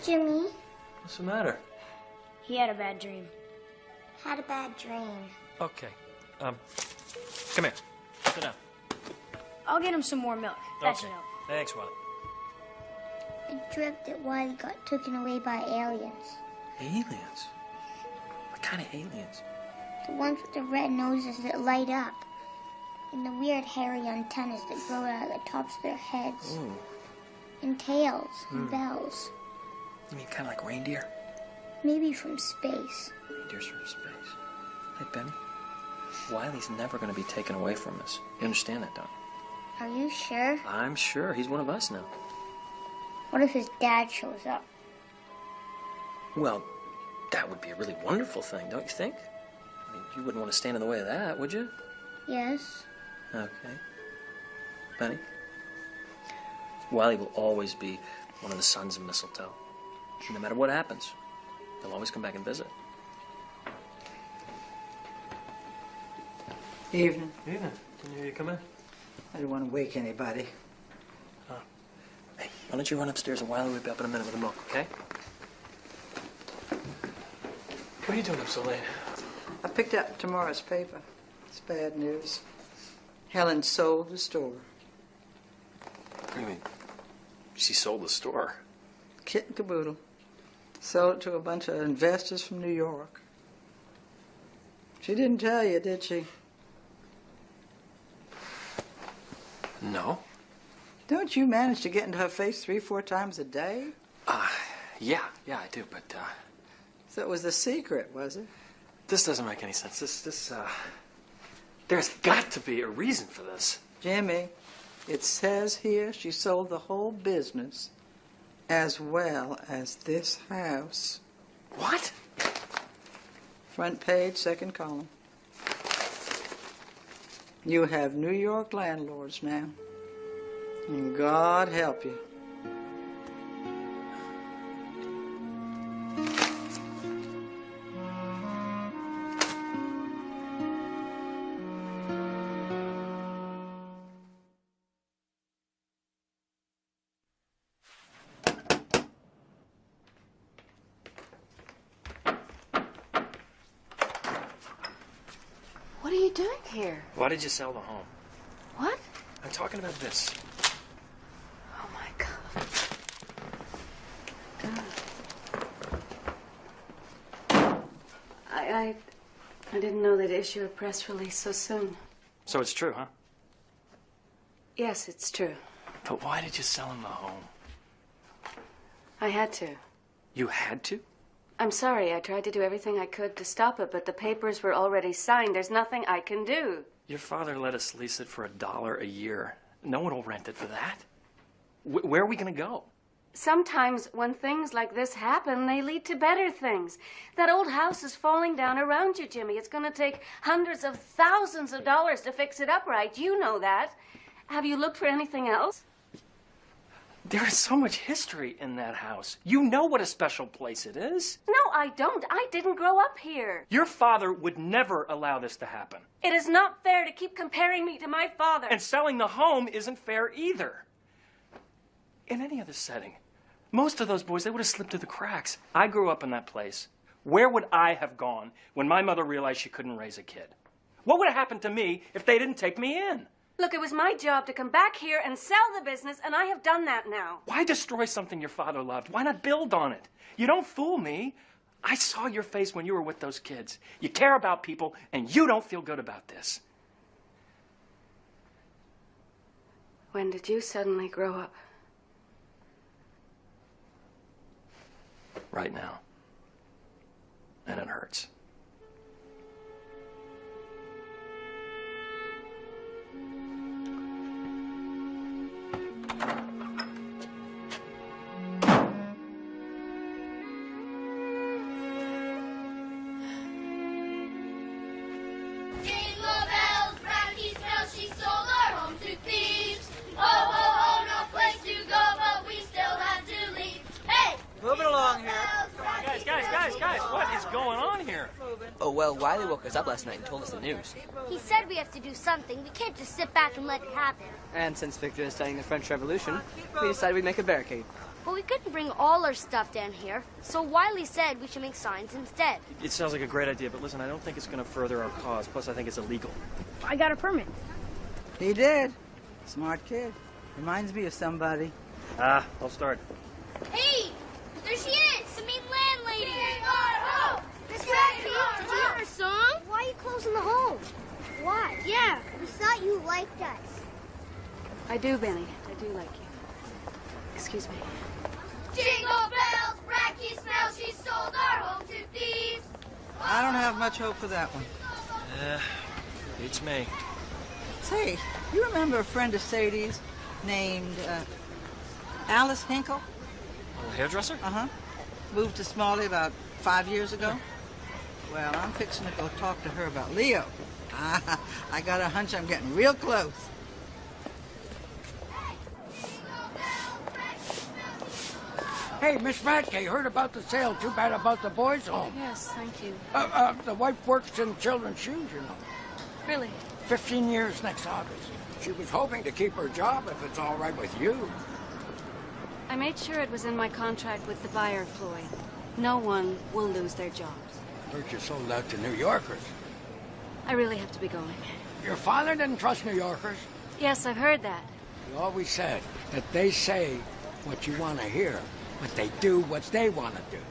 Jimmy. What's the matter? He had a bad dream. Had a bad dream. Okay. Come here. Sit down. I'll get him some more milk. That should help. Thanks, Wally. I dreamt that Wiley got taken away by aliens. Aliens? What kind of aliens? The ones with the red noses that light up. And the weird hairy antennas that grow out of the tops of their heads. Ooh. And tails and bells. You mean kind of like reindeer? Maybe from space. Reindeers from space. Hey, Benny. Wiley's never going to be taken away from us. You understand that, don't you? Are you sure? I'm sure. He's one of us now. What if his dad shows up? Well, that would be a really wonderful thing, don't you think? I mean, you wouldn't want to stand in the way of that, would you? Yes. Okay. Benny? Wiley will always be one of the sons of Mistletoe. No matter what happens, he'll always come back and visit. Evening. Evening. Can you come in? I didn't want to wake anybody. Hey, why don't you run upstairs and Wiley will be up in a minute with the milk, okay? What are you doing up so late? I picked up tomorrow's paper. It's bad news. Helen sold the store. What do you mean? She sold the store? Kit and caboodle. Sold it to a bunch of investors from New York. She didn't tell you, did she? No. Don't you manage to get into her face 3-4 times a day? Yeah, I do, but, So it was the secret, was it? this doesn't make any sense. There's got to be a reason for this. Jimmy, it says here she sold the whole business as well as this house. What? Front page, second column. You have New York landlords now. And God help you. What are you doing here? Why did you sell the home? What? I'm talking about this. Oh, my God. I didn't know they'd issue a press release so soon. So it's true, huh? Yes, it's true. But why did you sell him the home? I had to. You had to? I'm sorry. I tried to do everything I could to stop it, but the papers were already signed. There's nothing I can do. Your father let us lease it for $1 a year. No one will rent it for that. Where are we going to go? Sometimes when things like this happen, they lead to better things. That old house is falling down around you, Jimmy. It's going to take hundreds of thousands of dollars to fix it up right. You know that. Have you looked for anything else? There is so much history in that house. You know what a special place it is. No, I don't. I didn't grow up here. Your father would never allow this to happen. It is not fair to keep comparing me to my father. And selling the home isn't fair either. In any other setting, most of those boys, they would have slipped through the cracks. I grew up in that place. Where would I have gone when my mother realized she couldn't raise a kid? What would have happened to me if they didn't take me in? Look, it was my job to come back here and sell the business, and I have done that now. Why destroy something your father loved? Why not build on it? You don't fool me. I saw your face when you were with those kids. You care about people, and you don't feel good about this. When did you suddenly grow up? Right now. And it hurts. Moving along here. Guys, what is going on here? Oh, well, Wiley woke us up last night and told us the news. He said we have to do something. We can't just sit back and let it happen. And since Victor is studying the French Revolution, we decided we'd make a barricade. But we couldn't bring all our stuff down here, so Wiley said we should make signs instead. It sounds like a great idea, but listen, I don't think it's going to further our cause. Plus, I think it's illegal. I got a permit. He did. Smart kid. Reminds me of somebody. Ah, I'll start. Hey! There she is! The mean landlady! Miss Radke, did you hear her song? Why are you closing the home? Why? Yeah, we thought you liked us. I do, Benny. I do like you. Excuse me. Jingle bells, Radke smells, she sold our home to thieves. I don't have much hope for that one. Beats me. Say, you remember a friend of Sadie's named Alice Hinkle? A hairdresser? Uh-huh. Moved to Smalley about 5 years ago. Well, I'm fixing to go talk to her about Leo. I got a hunch I'm getting real close. Hey, Miss Radke, heard about the sale. Too bad about the boys' home. Yes, thank you. The wife works in children's shoes, you know. Really? 15 years next August. She was hoping to keep her job if it's all right with you. I made sure it was in my contract with the buyer, Floyd. No one will lose their jobs. Heard you sold out to New Yorkers. I really have to be going. Your father didn't trust New Yorkers. Yes, I've heard that. He always said that they say what you want to hear, but they do what they want to do.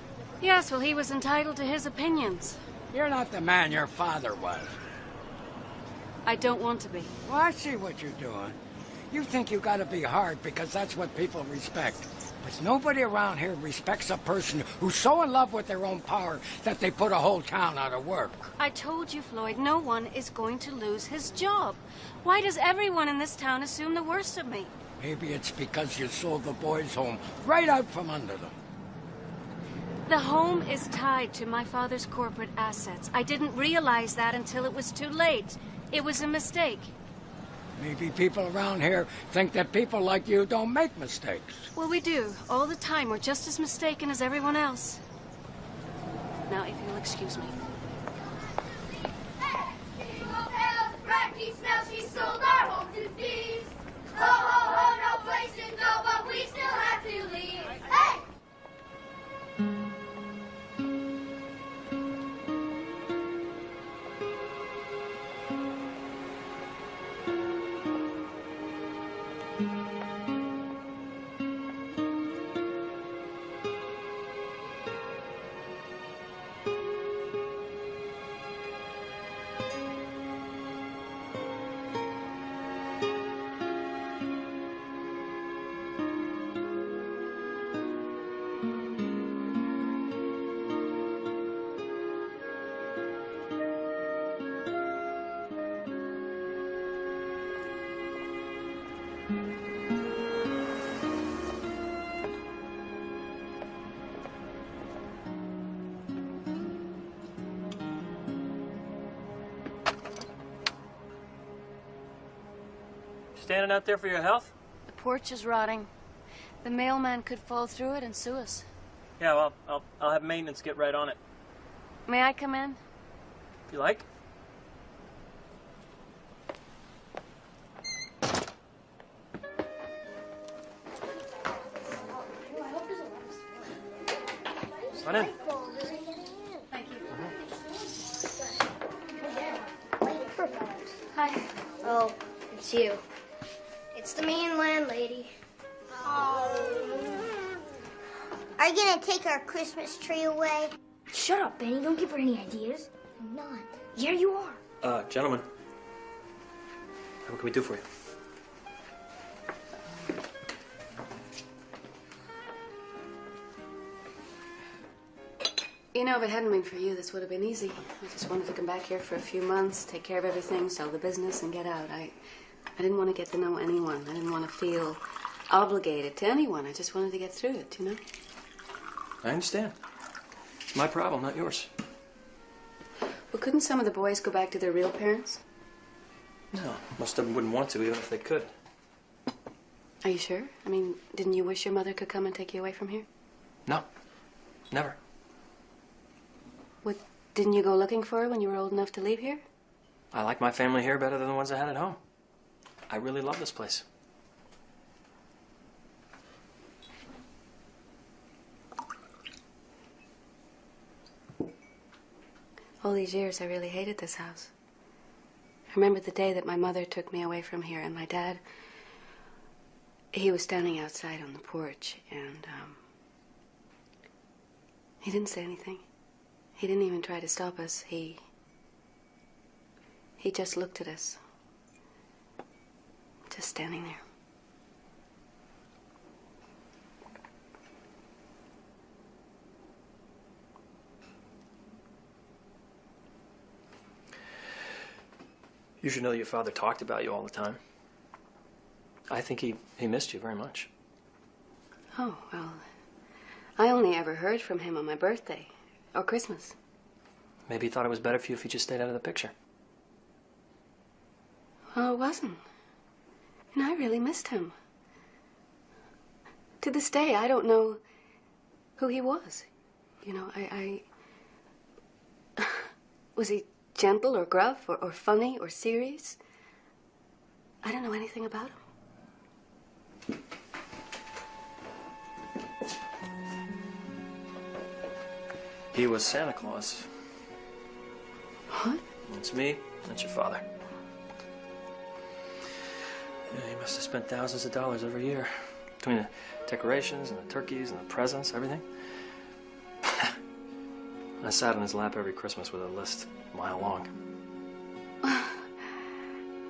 Yes, well, he was entitled to his opinions. You're not the man your father was. I don't want to be. Well, I see what you're doing. You think you gotta be hard because that's what people respect. But nobody around here respects a person who's so in love with their own power that they put a whole town out of work. I told you, Floyd, no one is going to lose his job. Why does everyone in this town assume the worst of me? Maybe it's because you sold the boys' home right out from under them. The home is tied to my father's corporate assets. I didn't realize that until it was too late. It was a mistake. Maybe people around here think that people like you don't make mistakes. Well, we do. All the time. We're just as mistaken as everyone else. Now, if you'll excuse me. Jingle bells, Radke smells, she sold our home to thieves. Ho, ho, ho, no place to go, but we still have to leave. Hey! Standing out there for your health? The porch is rotting. The mailman could fall through it and sue us. Yeah, well, I'll have maintenance get right on it. May I come in? If you like. Run in. Thank you. Hi. Oh, it's you. It's the mean landlady. Are you gonna take our Christmas tree away? Shut up, Benny. Don't give her any ideas. I'm not. Yeah, you are. Gentlemen, what can we do for you? You know, if it hadn't been for you, this would have been easy. I just wanted to come back here for a few months, take care of everything, sell the business, and get out. I didn't want to get to know anyone. I didn't want to feel obligated to anyone. I just wanted to get through it, you know? I understand. It's my problem, not yours. Well, couldn't some of the boys go back to their real parents? No, most of them wouldn't want to, even if they could. Are you sure? I mean, didn't you wish your mother could come and take you away from here? No, never. What, didn't you go looking for her when you were old enough to leave here? I like my family here better than the ones I had at home. I really love this place. All these years, I really hated this house. I remember the day that my mother took me away from here, and my dad, he was standing outside on the porch, and he didn't say anything. He didn't even try to stop us. He just looked at us. Just standing there. You should know your father talked about you all the time. I think he missed you very much. Oh, well, I only ever heard from him on my birthday or Christmas. Maybe he thought it was better for you if you just stayed out of the picture. Well, it wasn't. And I really missed him. To this day, I don't know who he was. You know, was he gentle or gruff or funny or serious? I don't know anything about him. He was Santa Claus. What? That's me. That's your father. Yeah, he must have spent thousands of dollars every year between the decorations and the turkeys and the presents, everything. I sat on his lap every Christmas with a list a mile long.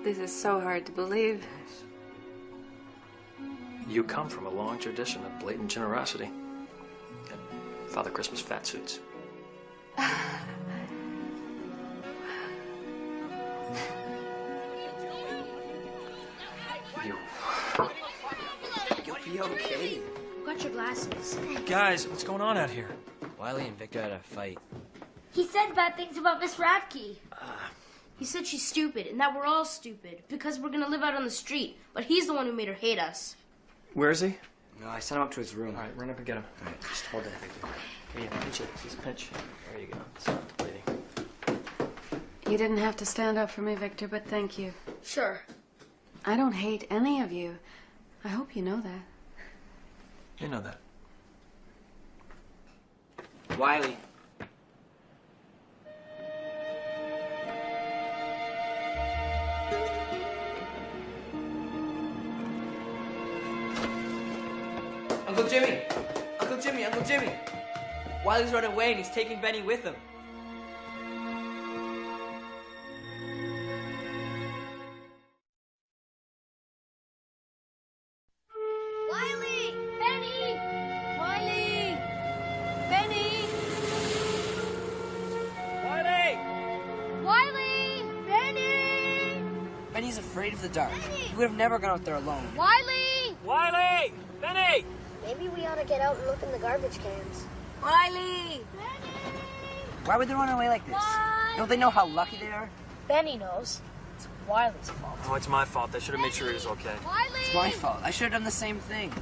This is so hard to believe. You come from a long tradition of blatant generosity. Father Christmas fat suits. You'll be okay. Got your glasses. Guys, what's going on out here? Wiley and Victor had a fight. He said bad things about Miss Radke. He said she's stupid and that we're all stupid because we're gonna live out on the street. But he's the one who made her hate us. Where is he? No, I sent him up to his room. All right, run up and get him. All right, just hold that, Victor. Here, pinch it. Just pinch. There you go. Stop the bleeding. You didn't have to stand up for me, Victor, but thank you. Sure. I don't hate any of you. I hope you know that. You know that. Wiley. Uncle Jimmy! Uncle Jimmy! Uncle Jimmy! Wiley's run away and he's taking Benny with him. Wiley! Benny! Wiley! Benny! Wiley! Wiley! Benny! Benny's afraid of the dark. He would have never gone out there alone. Wiley! Wiley! Benny! Maybe we ought to get out and look in the garbage cans. Wiley! Why would they run away like this? Don't they know how lucky they are? Benny knows. It's Wiley's fault. Oh, it's my fault. I should have made sure he was okay. Wiley! It's my fault. I should have done the same thing.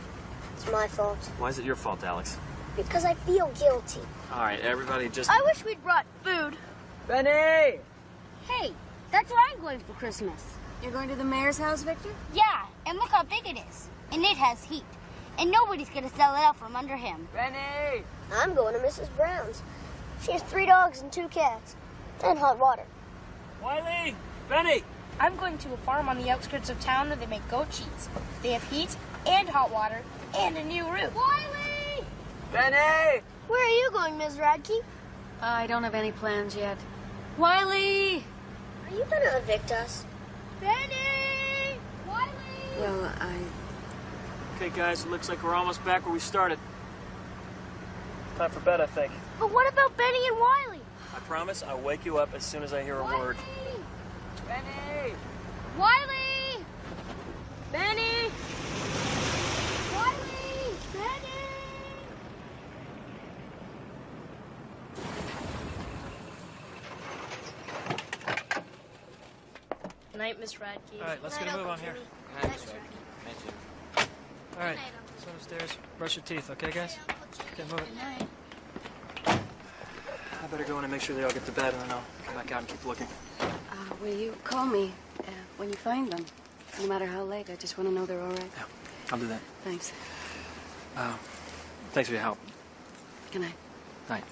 It's my fault. Why is it your fault, Alex? Because I feel guilty. All right, everybody just... I wish we'd brought food. Benny! Hey, that's where I'm going for Christmas. You're going to the mayor's house, Victor? Yeah, and look how big it is. And it has heat. And nobody's going to sell it out from under him. Benny! I'm going to Mrs. Brown's. She has 3 dogs and 2 cats. And hot water. Wiley! Benny! I'm going to a farm on the outskirts of town where they make goat cheese. They have heat and hot water and a new roof. Wiley! Benny! Where are you going, Ms. Radke? I don't have any plans yet. Wiley! Are you going to evict us? Benny! Wiley! Well, Okay, guys, it looks like we're almost back where we started. Time for bed, I think. But what about Benny and Wiley? I promise I'll wake you up as soon as I hear a word. Benny! Wiley! Benny! Wiley! Benny! Good night, Miss Radke. All right, let's get a move on here. Good night, Miss Radke. All right, let's go upstairs. Brush your teeth, okay, guys? Okay, move it. I better go in and make sure they all get to bed, and then I'll come back out and keep looking. will you call me when you find them? No matter how late, I just want to know they're all right. Yeah, I'll do that. Thanks. Thanks for your help. Good night. Night.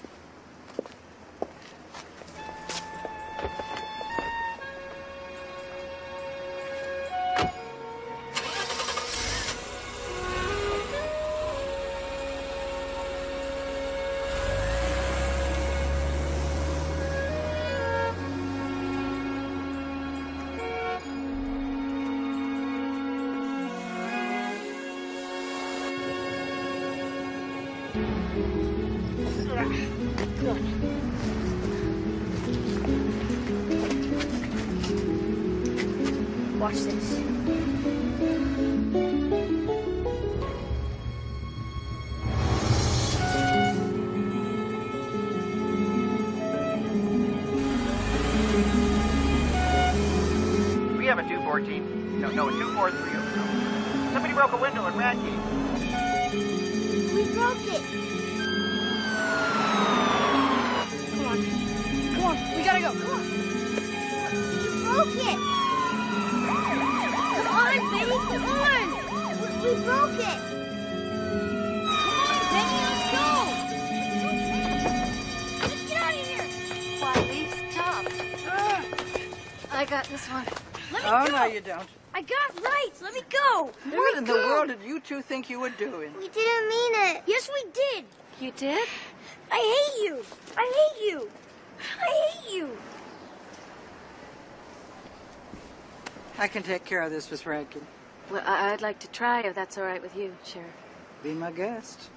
Good. Watch this. We have a 214. No, a 243. Somebody broke a window at Radke. We broke it. Come on. Come on. We gotta go. Come on. You broke it. Come on, Benny. Come on. We broke it. Come on, Benny. Let's go. Let's get out of here. Wiley, stop. I got this one. Let me Oh, go. no, you don't. I got rights. Let me go. What in the world did you two think you were doing? We didn't mean it. Yes, we did. You did? I hate you. I hate you. I hate you. I can take care of this, Miss Radke. Well, I'd like to try, if that's all right with you, Sheriff. Be my guest.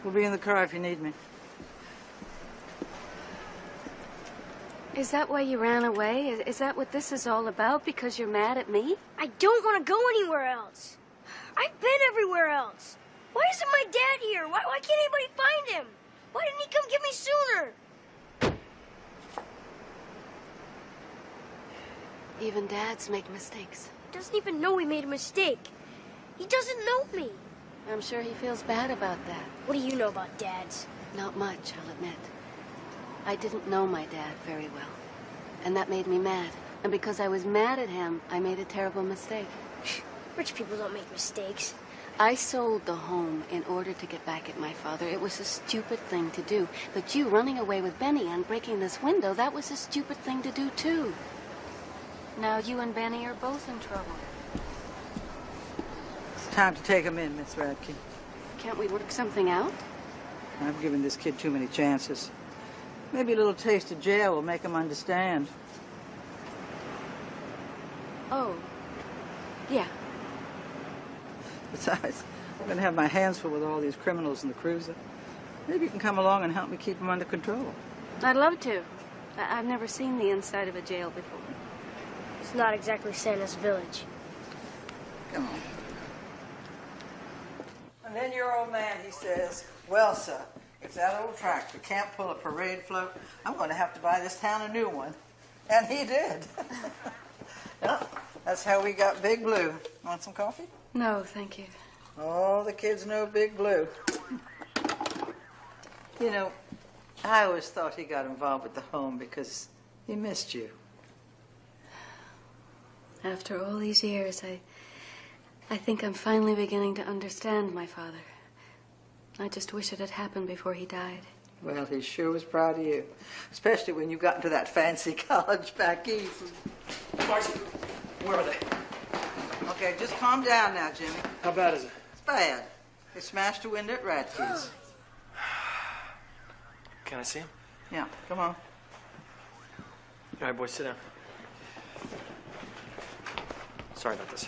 We'll be in the car if you need me. Is that why you ran away? Is that what this is all about? Because you're mad at me? I don't want to go anywhere else. I've been everywhere else. Why isn't my dad here? Why can't anybody find him? Why didn't he come get me sooner? Even dads make mistakes. He doesn't even know we made a mistake. He doesn't know me. I'm sure he feels bad about that. What do you know about dads? Not much, I'll admit. I didn't know my dad very well, and that made me mad. And because I was mad at him, I made a terrible mistake. Rich people don't make mistakes. I sold the home in order to get back at my father. It was a stupid thing to do. But you running away with Benny and breaking this window, that was a stupid thing to do, too. Now you and Benny are both in trouble. It's time to take him in, Miss Radke. Can't we work something out? I've given this kid too many chances. Maybe a little taste of jail will make him understand. Oh, yeah. Besides, I'm going to have my hands full with all these criminals in the cruiser. Maybe you can come along and help me keep them under control. I'd love to. I've never seen the inside of a jail before. It's not exactly Santa's village. Come on. And then your old man, he says, well, sir, if that old tractor can't pull a parade float, I'm going to have to buy this town a new one. And he did. Well, that's how we got Big Blue. Want some coffee? No, thank you. All the kids know Big Blue. You know, I always thought he got involved with the home because he missed you. After all these years, I think I'm finally beginning to understand my father. I just wish it had happened before he died. Well, he sure was proud of you, especially when you got into that fancy college back east. Marcy, where are they? Okay, just calm down now, Jimmy. How bad is it? It's bad. They smashed a window at Radke's. Can I see him? Yeah, come on. All right, boys, sit down. Sorry about this.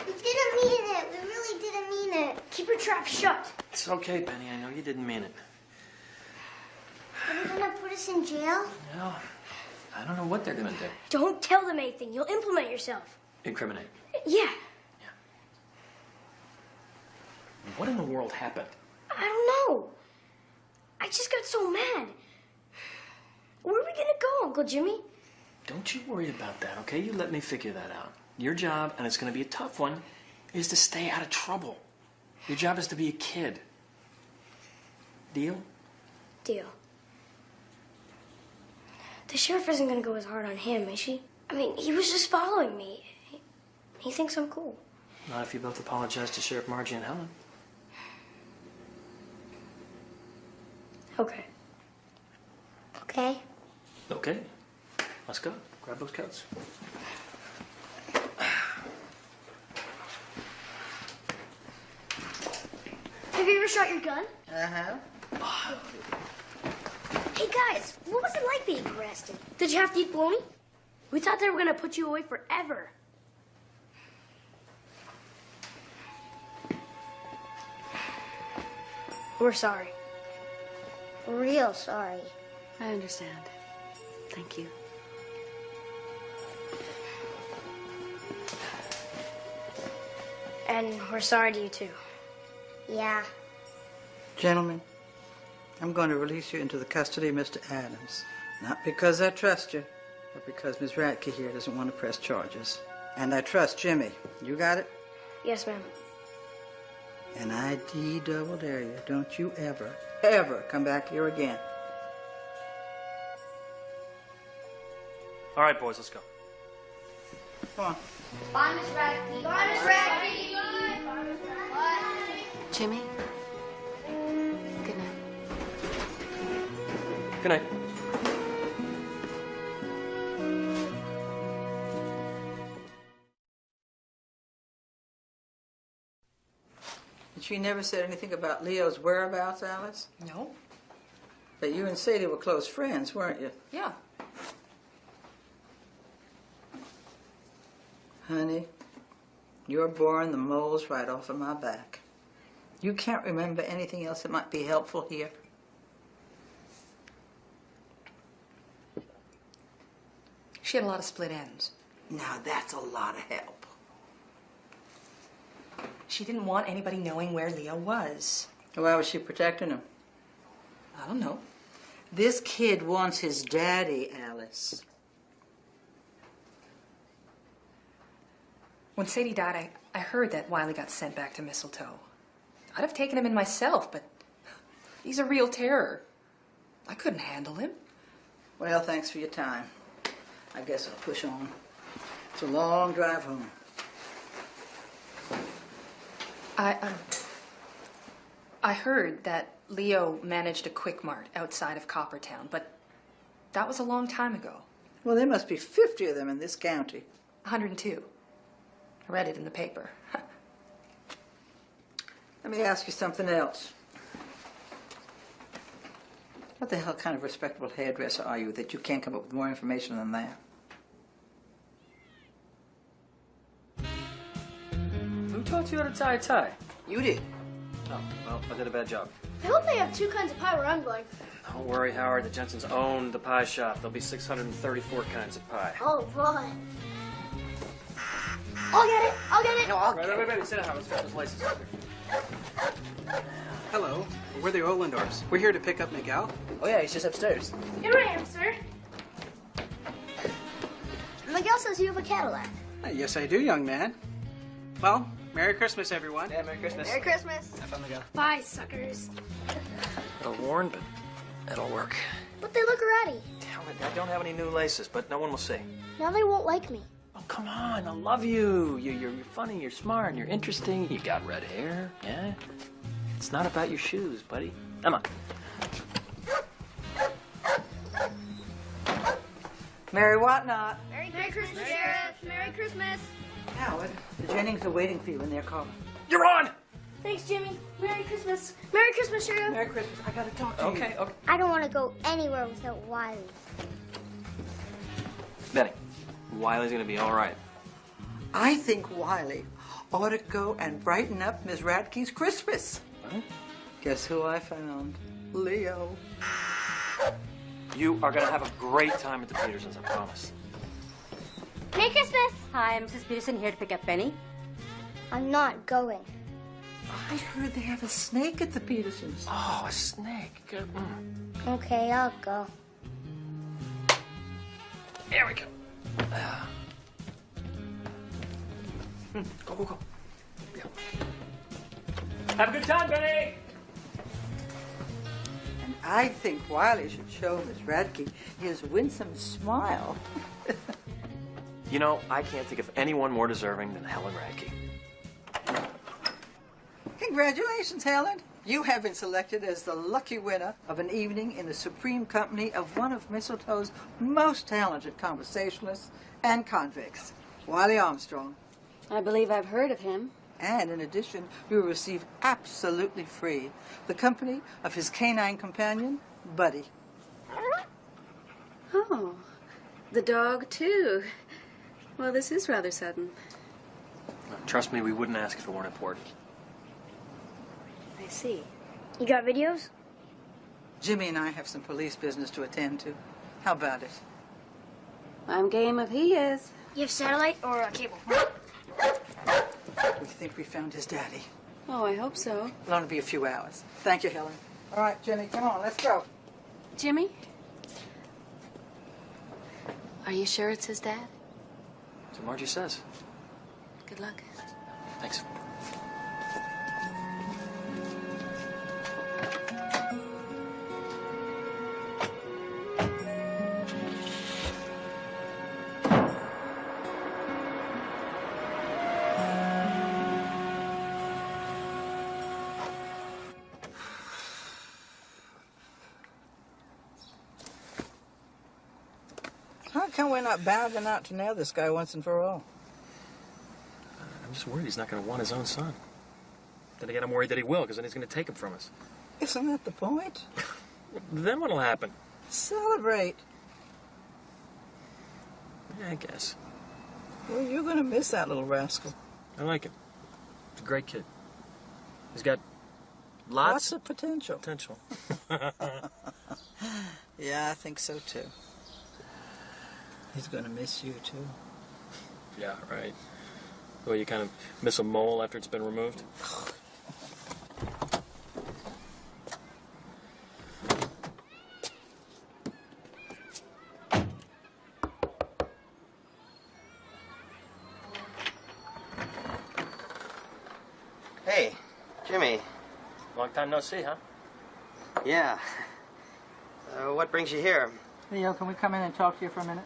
We didn't mean it. We really didn't mean it. Keep your trap shut. It's okay, Penny. I know you didn't mean it. Are they gonna put us in jail? No, I don't know what they're gonna do. Don't tell them anything. You'll implement yourself. Incriminate. Yeah. What in the world happened? I don't know. I just got so mad. Where are we gonna go, Uncle Jimmy? Don't you worry about that, okay? You let me figure that out. Your job, and it's going to be a tough one, is to stay out of trouble. Your job is to be a kid. Deal? Deal. The sheriff isn't gonna go as hard on him, is she? I mean, he was just following me. He thinks I'm cool. Not if you both apologize to Sheriff Margie and Helen. Okay. Okay. Okay. Let's go. Grab those coats. Have you ever shot your gun? Uh-huh. Hey, guys, what was it like being arrested? Did you have to eat bologna? We thought they were gonna put you away forever. We're sorry. Real sorry. I understand. Thank you. And we're sorry to you, too. Yeah. Gentlemen, I'm going to release you into the custody of Mr. Adams. Not because I trust you, but because Miss Radke here doesn't want to press charges. And I trust Jimmy. You got it? Yes, ma'am. And I double dare you, don't you ever come back here again. All right, boys, let's go. Come on. Bye, Miss Radke. Bye, Miss Radke. Bye. Jimmy? Good night. Good night. And she never said anything about Leo's whereabouts, Alice? No. But you and Sadie were close friends, weren't you? Yeah. Honey, you're boring the moles right off of my back. You can't remember anything else that might be helpful here? She had a lot of split ends. Now that's a lot of help. She didn't want anybody knowing where Leo was. Why was she protecting him? I don't know. This kid wants his daddy, Alice. When Sadie died, I heard that Wiley got sent back to Mistletoe. I'd have taken him in myself, but he's a real terror. I couldn't handle him. Well, thanks for your time. I guess I'll push on. It's a long drive home. I heard that Leo managed a Quick Mart outside of Coppertown, but that was a long time ago. Well, there must be 50 of them in this county. 102. I read it in the paper. Let me ask you something else. What the hell kind of respectable hairdresser are you that you can't come up with more information than that? Who taught you how to tie a tie? You did. Oh, well, I did a bad job. I hope they have 2 kinds of pie where I'm going. Don't worry, Howard. The Jensens own the pie shop. There'll be 634 kinds of pie. Oh, boy. I'll get it. I'll get it. No, I'll get it. Wait. Sit down, Howard. Let's grab his license. Hello, we're the Olandors. We're here to pick up Miguel. Oh, yeah, he's just upstairs. Here I am, sir. Miguel says you have a Cadillac. Yes, I do, young man. Well, Merry Christmas, everyone. Yeah, Merry Christmas. Merry Christmas. Have fun, Miguel. Bye, suckers. It'll worn, but it'll work. But they look ratty. Damn it, I don't have any new laces, but no one will see. Now they won't like me. Oh, come on, I love you. You're funny, you're smart, you're interesting. You got red hair, yeah? It's not about your shoes, buddy. Come on. Merry what not? Merry Christmas, Sheriff. Merry Christmas. Howard, the Jennings are waiting for you in their car. You're on! Thanks, Jimmy. Merry Christmas. Merry Christmas, Sheriff. Merry Christmas. I gotta talk to you. Okay. I don't want to go anywhere without Wiley. Benny, Wiley's gonna be all right. I think Wiley ought to go and brighten up Miss Radke's Christmas. What? Guess who I found? Leo. You are gonna have a great time at the Petersons, I promise. Merry Christmas. Hi, Mrs. Peterson here to pick up Benny. I'm not going. I heard they have a snake at the Petersons. Oh, a snake. Good. Okay, I'll go. There we go. Go. Yeah. Have a good time, Benny! And I think Wiley should show Miss Radke his winsome smile. You know, I can't think of anyone more deserving than Helen Radke. Congratulations, Helen. You have been selected as the lucky winner of an evening in the supreme company of one of Mistletoe's most talented conversationalists and convicts, Wiley Armstrong. I believe I've heard of him. And in addition, you will receive absolutely free the company of his canine companion, Buddy. Oh, the dog, too. Well, this is rather sudden. Trust me, we wouldn't ask if it weren't important. I see. You got videos? Jimmy and I have some police business to attend to. How about it? I'm game if he is. You have satellite or cable? We think we found his daddy. Oh, I hope so. It'll only be a few hours. Thank you, Helen. All right, Jimmy, come on, let's go. Jimmy? Are you sure it's his dad? So Margie says. Good luck. Thanks. How come we're not bounding out to nail this guy once and for all? I'm just worried he's not going to want his own son. Then again, I'm worried that he will, because then he's going to take him from us. Isn't that the point? Then what'll happen? Celebrate. Yeah, I guess. Well, you're going to miss that little rascal. I like him. He's a great kid. He's got Lots of potential. Potential. Yeah, I think so, too. He's going to miss you, too. Yeah, right. Well, you kind of miss a mole after it's been removed? Hey, Jimmy. Long time no see, huh? Yeah. What brings you here? Leo, can we come in and talk to you for a minute?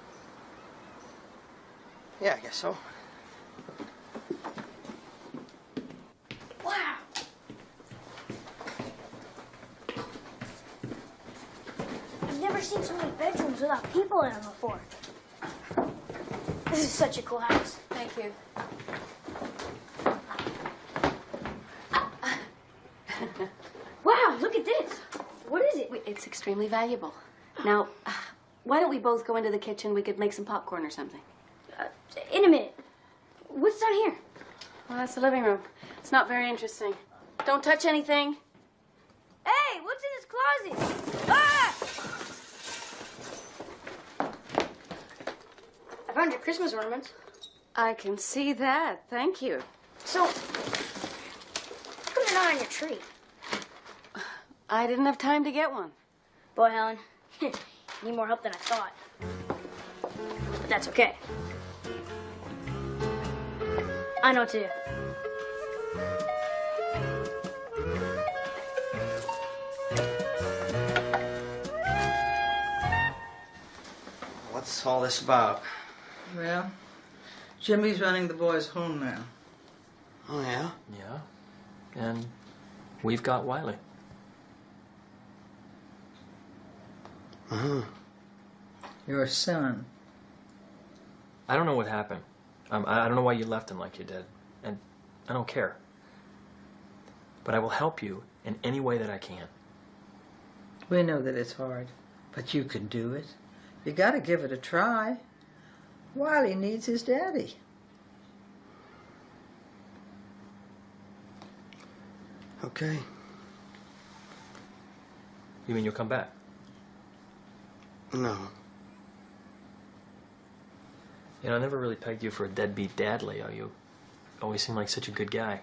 Yeah, I guess so. Wow. I've never seen so many bedrooms without people in them before. This is such a cool house. Thank you. Wow, look at this. What is it? It's extremely valuable. Now, why don't we both go into the kitchen? We could make some popcorn or something. In a minute. What's down here? Well, that's the living room. It's not very interesting. Don't touch anything. Hey, what's in this closet? Ah! I found your Christmas ornaments. I can see that. Thank you. So, how come they're not on your tree? I didn't have time to get one. Boy, Helen, you need more help than I thought. But that's okay. I know what to do. What's all this about? Well, Jimmy's running the boys' home now. Oh, yeah? Yeah. And we've got Wiley. Uh-huh. Your son. I don't know what happened. I don't know why you left him like you did. And I don't care. But I will help you in any way that I can. We know that it's hard, but you can do it. You got to give it a try. Wiley needs his daddy. Okay. You mean you'll come back? No. You know, I never really pegged you for a deadbeat dad, Leo. You always seem like such a good guy.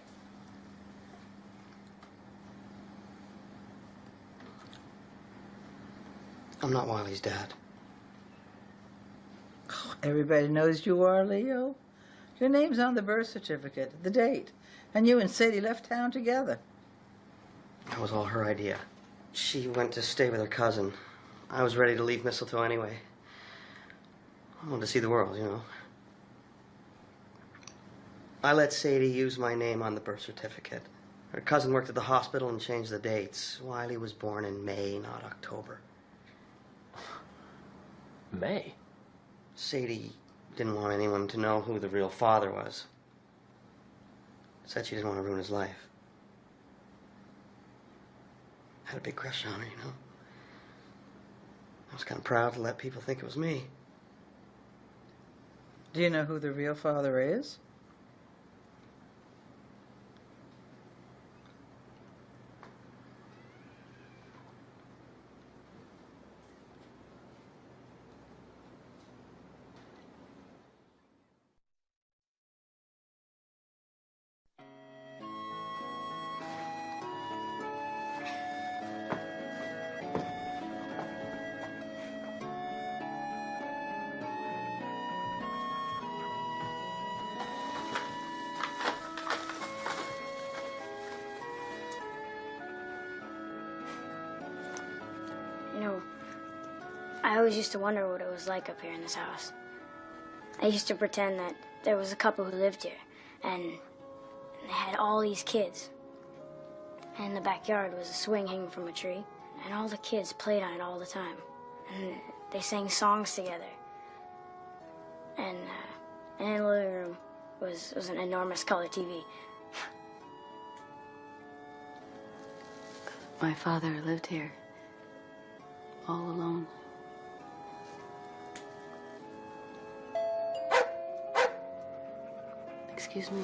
I'm not Wiley's dad. Everybody knows you are, Leo. Your name's on the birth certificate, the date, and you and Sadie left town together. That was all her idea. She went to stay with her cousin. I was ready to leave Mistletoe anyway. I wanted to see the world, you know. I let Sadie use my name on the birth certificate. Her cousin worked at the hospital and changed the dates. Wiley was born in May, not October. May? Sadie didn't want anyone to know who the real father was. Said she didn't want to ruin his life. Had a big crush on her, you know. I was kind of proud to let people think it was me. Do you know who the real father is? I always used to wonder what it was like up here in this house. I used to pretend that there was a couple who lived here, and they had all these kids. And in the backyard was a swing hanging from a tree, and all the kids played on it all the time. And they sang songs together. And in the living room was an enormous color TV. My father lived here, all alone. Excuse me.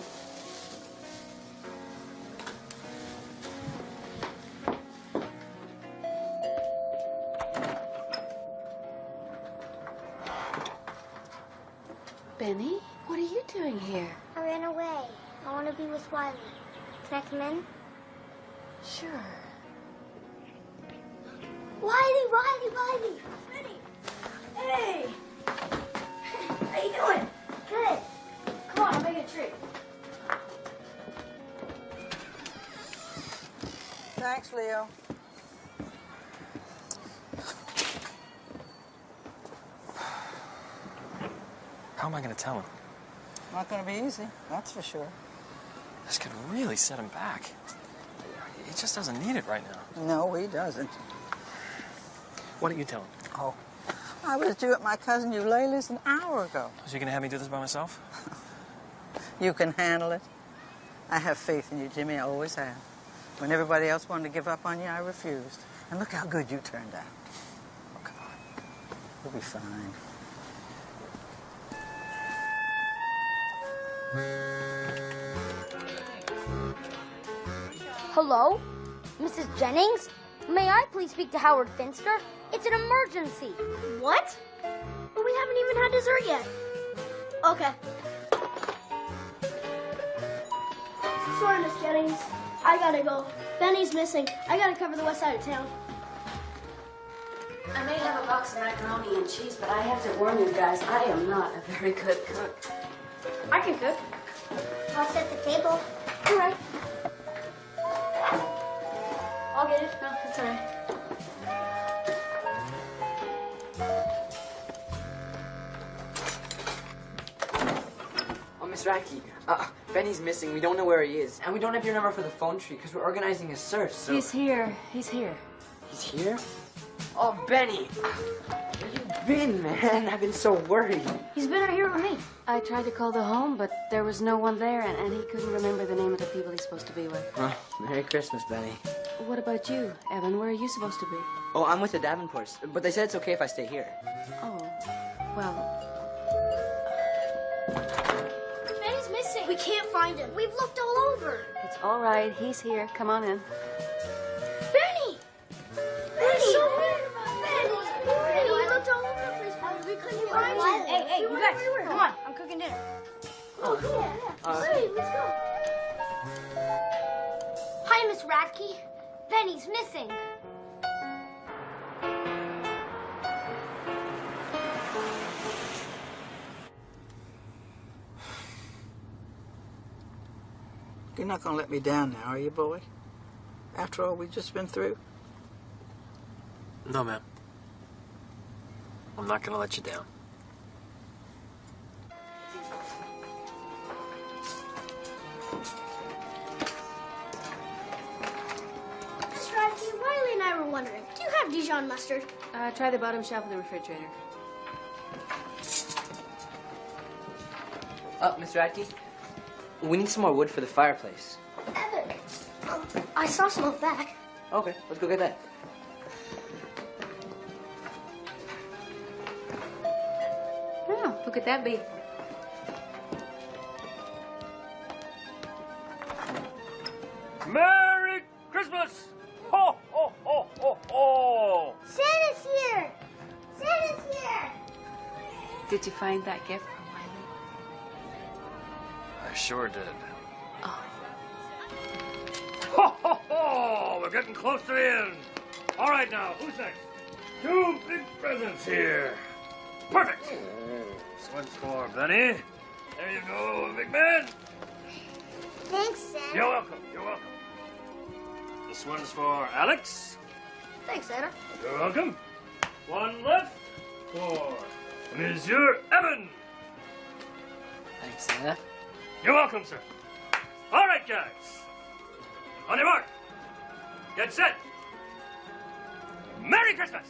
Benny, what are you doing here? I ran away. I want to be with Wiley. Can I come in? Sure. Wiley! Benny! Hey! How you doing? Good. Come on, I'll make a treat. Thanks, Leo. How am I going to tell him? Not going to be easy, that's for sure. This could really set him back. He just doesn't need it right now. No, he doesn't. Why don't you tell him? Oh, I was due at my cousin Eulalie's an hour ago. So you going to have me do this by myself? You can handle it. I have faith in you, Jimmy. I always have. When everybody else wanted to give up on you, I refused. And look how good you turned out. Oh, come on. You'll be fine. Hello? Mrs. Jennings? May I please speak to Howard Finster? It's an emergency. What? Well, we haven't even had dessert yet. Okay. Sorry, Miss Jennings. I gotta go. Benny's missing. I gotta cover the west side of town. I may have a box of macaroni and cheese, but I have to warn you guys, I am not a very good cook. I can cook. I'll set the table. All right. I'll get it. No, it's all right. Oh, Miss Radke, Benny's missing. We don't know where he is. And we don't have your number for the phone tree because we're organizing a search, so... He's here. He's here. He's here? Oh, Benny! Where you been, man? I've been so worried. He's been right here with me. I tried to call the home, but there was no one there, and he couldn't remember the name of the people he's supposed to be with. Oh, Merry Christmas, Benny. What about you, Evan? Where are you supposed to be? Oh, I'm with the Davenports, but they said it's okay if I stay here. Oh, well... Benny's missing. We can't find him. We've looked all over. It's all right. He's here. Come on in. Benny! Benny! So weird about Benny. Benny, we looked all over the place. We couldn't find him. Hey, you guys, come on. I'm cooking dinner. Oh, yeah. Sweet, let's go. Hi, Miss Radke. Benny's missing. You're not going to let me down now, are you, boy? After all we've just been through? No, ma'am. I'm not going to let you down. Miss Radke, Wiley and I were wondering, do you have Dijon mustard? Try the bottom shelf of the refrigerator. Oh, Miss Radke, we need some more wood for the fireplace. Evan, I saw some out back. Okay, let's go get that. Oh, who could that be? Merry Christmas! Ho, ho, ho, ho, ho! Santa's here! Santa's here! Did you find that gift? I sure did. Ho, ho, ho! We're getting close to the end. All right, now, who's next? 2 big presents here. Perfect. This one's for Benny. There you go, big man. Thanks, Santa. You're welcome. You're welcome. This one's for Alex. Thanks, Santa. You're welcome. One left. for Monsieur Evan. Thanks, Santa. You're welcome, sir. All right, guys. On your mark. Get set. Merry Christmas.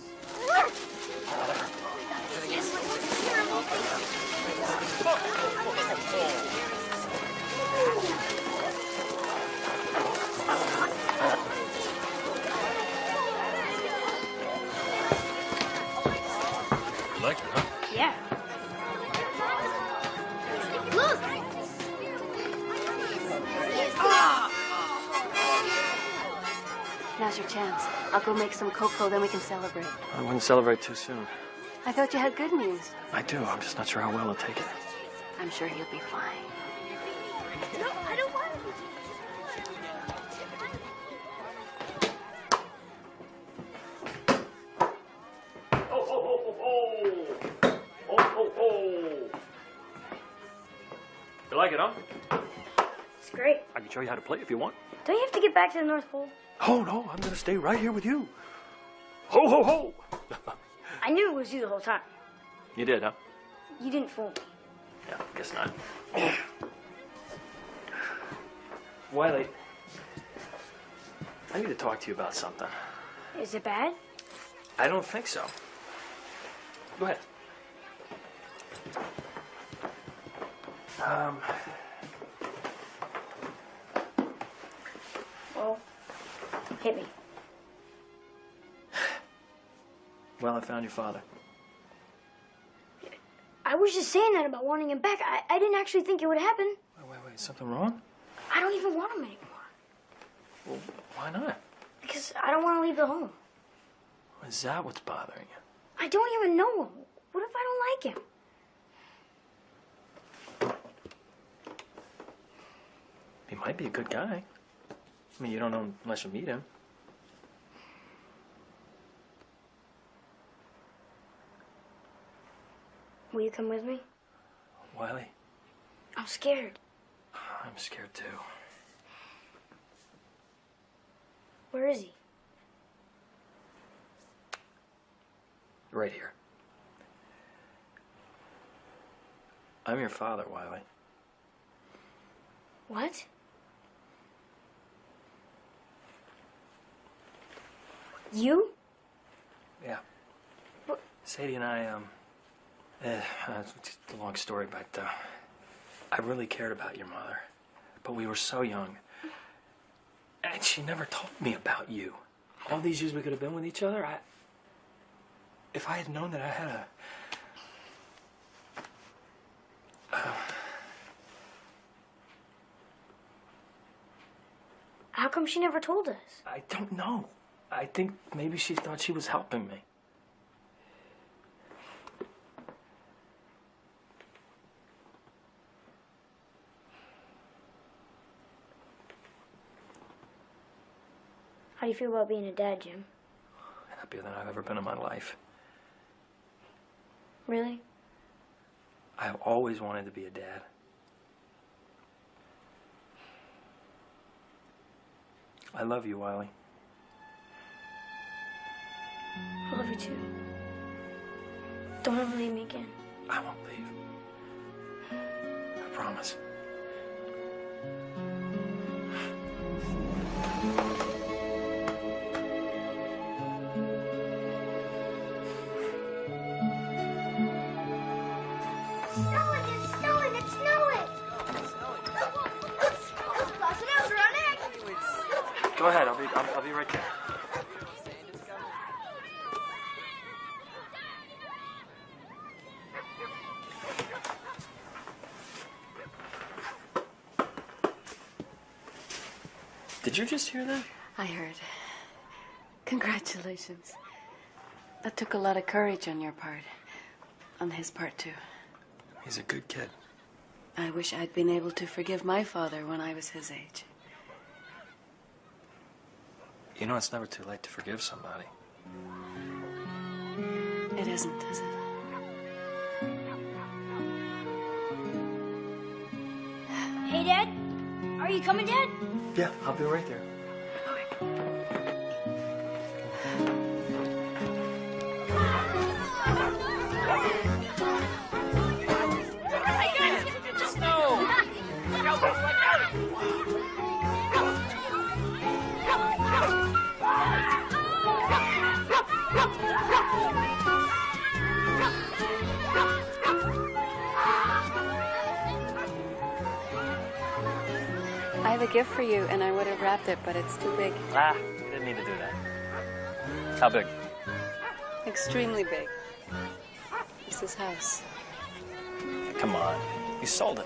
You like it, huh? Yeah. Look! Now's your chance. I'll go make some cocoa, then we can celebrate. I wouldn't celebrate too soon. I thought you had good news. I do. I'm just not sure how well he'll take it. I'm sure he'll be fine. No, I don't want it. Ho, ho, ho, ho, ho. Ho, ho, ho. You like it, huh? It's great. I can show you how to play if you want. Don't you have to get back to the North Pole? Oh, no. I'm going to stay right here with you. Ho, ho, ho. I knew it was you the whole time. You did, huh? You didn't fool me. Yeah, guess not. Wiley, I need to talk to you about something. Is it bad? I don't think so. Go ahead. Well, hit me. Well, I found your father. I was just saying that about wanting him back. I didn't actually think it would happen. Wait, something wrong? I don't even want him anymore. Well, why not? Because I don't want to leave the home. Is that what's bothering you? I don't even know him. What if I don't like him? He might be a good guy. I mean, you don't know unless you meet him. Will you come with me? Wiley, I'm scared. I'm scared too. Where is he? Right here. I'm your father, Wiley. What? You? Yeah. What? Sadie and I, it's just a long story, but I really cared about your mother. But we were so young. And she never told me about you. All these years we could have been with each other, if I had known that I had a... How come she never told us? I don't know. I think maybe she thought she was helping me. How do you feel about being a dad, Jim? Happier than I've ever been in my life. Really? I've always wanted to be a dad. I love you, Wiley. I love you too. Don't ever leave me again. I won't leave. I promise. Go ahead, I'll be right there. Did you just hear that? I heard. Congratulations. That took a lot of courage on your part. On his part, too. He's a good kid. I wish I'd been able to forgive my father when I was his age. You know, it's never too late to forgive somebody. It isn't, is it? Hey, Dad? Are you coming, Dad? Yeah, I'll be right there. gift for you, and I would have wrapped it, but it's too big. Ah, you didn't need to do that. How big? Extremely big. It's this house. Come on. You sold it.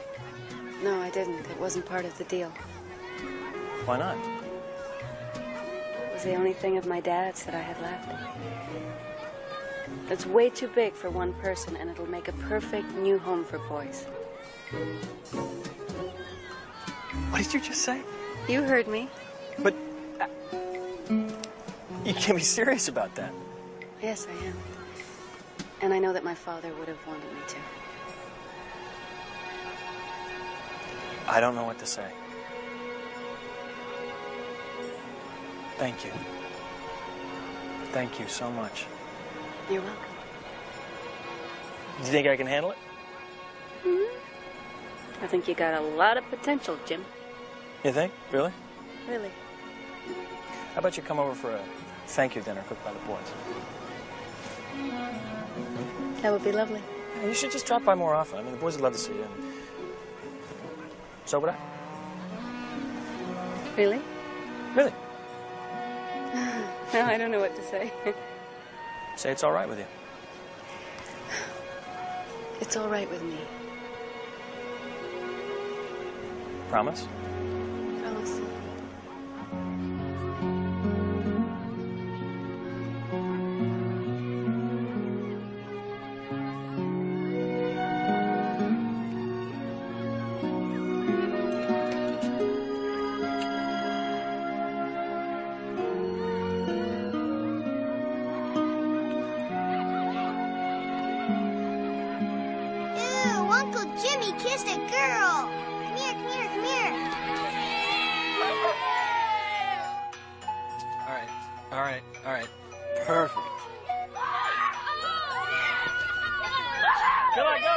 No, I didn't. It wasn't part of the deal. Why not? It was the only thing of my dad's that I had left. It's way too big for one person, and it'll make a perfect new home for boys. What did you just say? You heard me. But you can't be serious about that. Yes, I am. And I know that my father would have wanted me to. I don't know what to say. Thank you. Thank you so much. You're welcome. Do you think I can handle it? I think you got a lot of potential, Jim. You think? Really? Really. How about you come over for a thank you dinner cooked by the boys? That would be lovely. You should just drop by more often. I mean, the boys would love to see you. And so would I. Really? Really? No, I don't know what to say. Say it's all right with you. It's all right with me. Promise? Promise. Ew, Uncle Jimmy kissed a girl. Come here, come here, come here. All right. Perfect. Come on, go!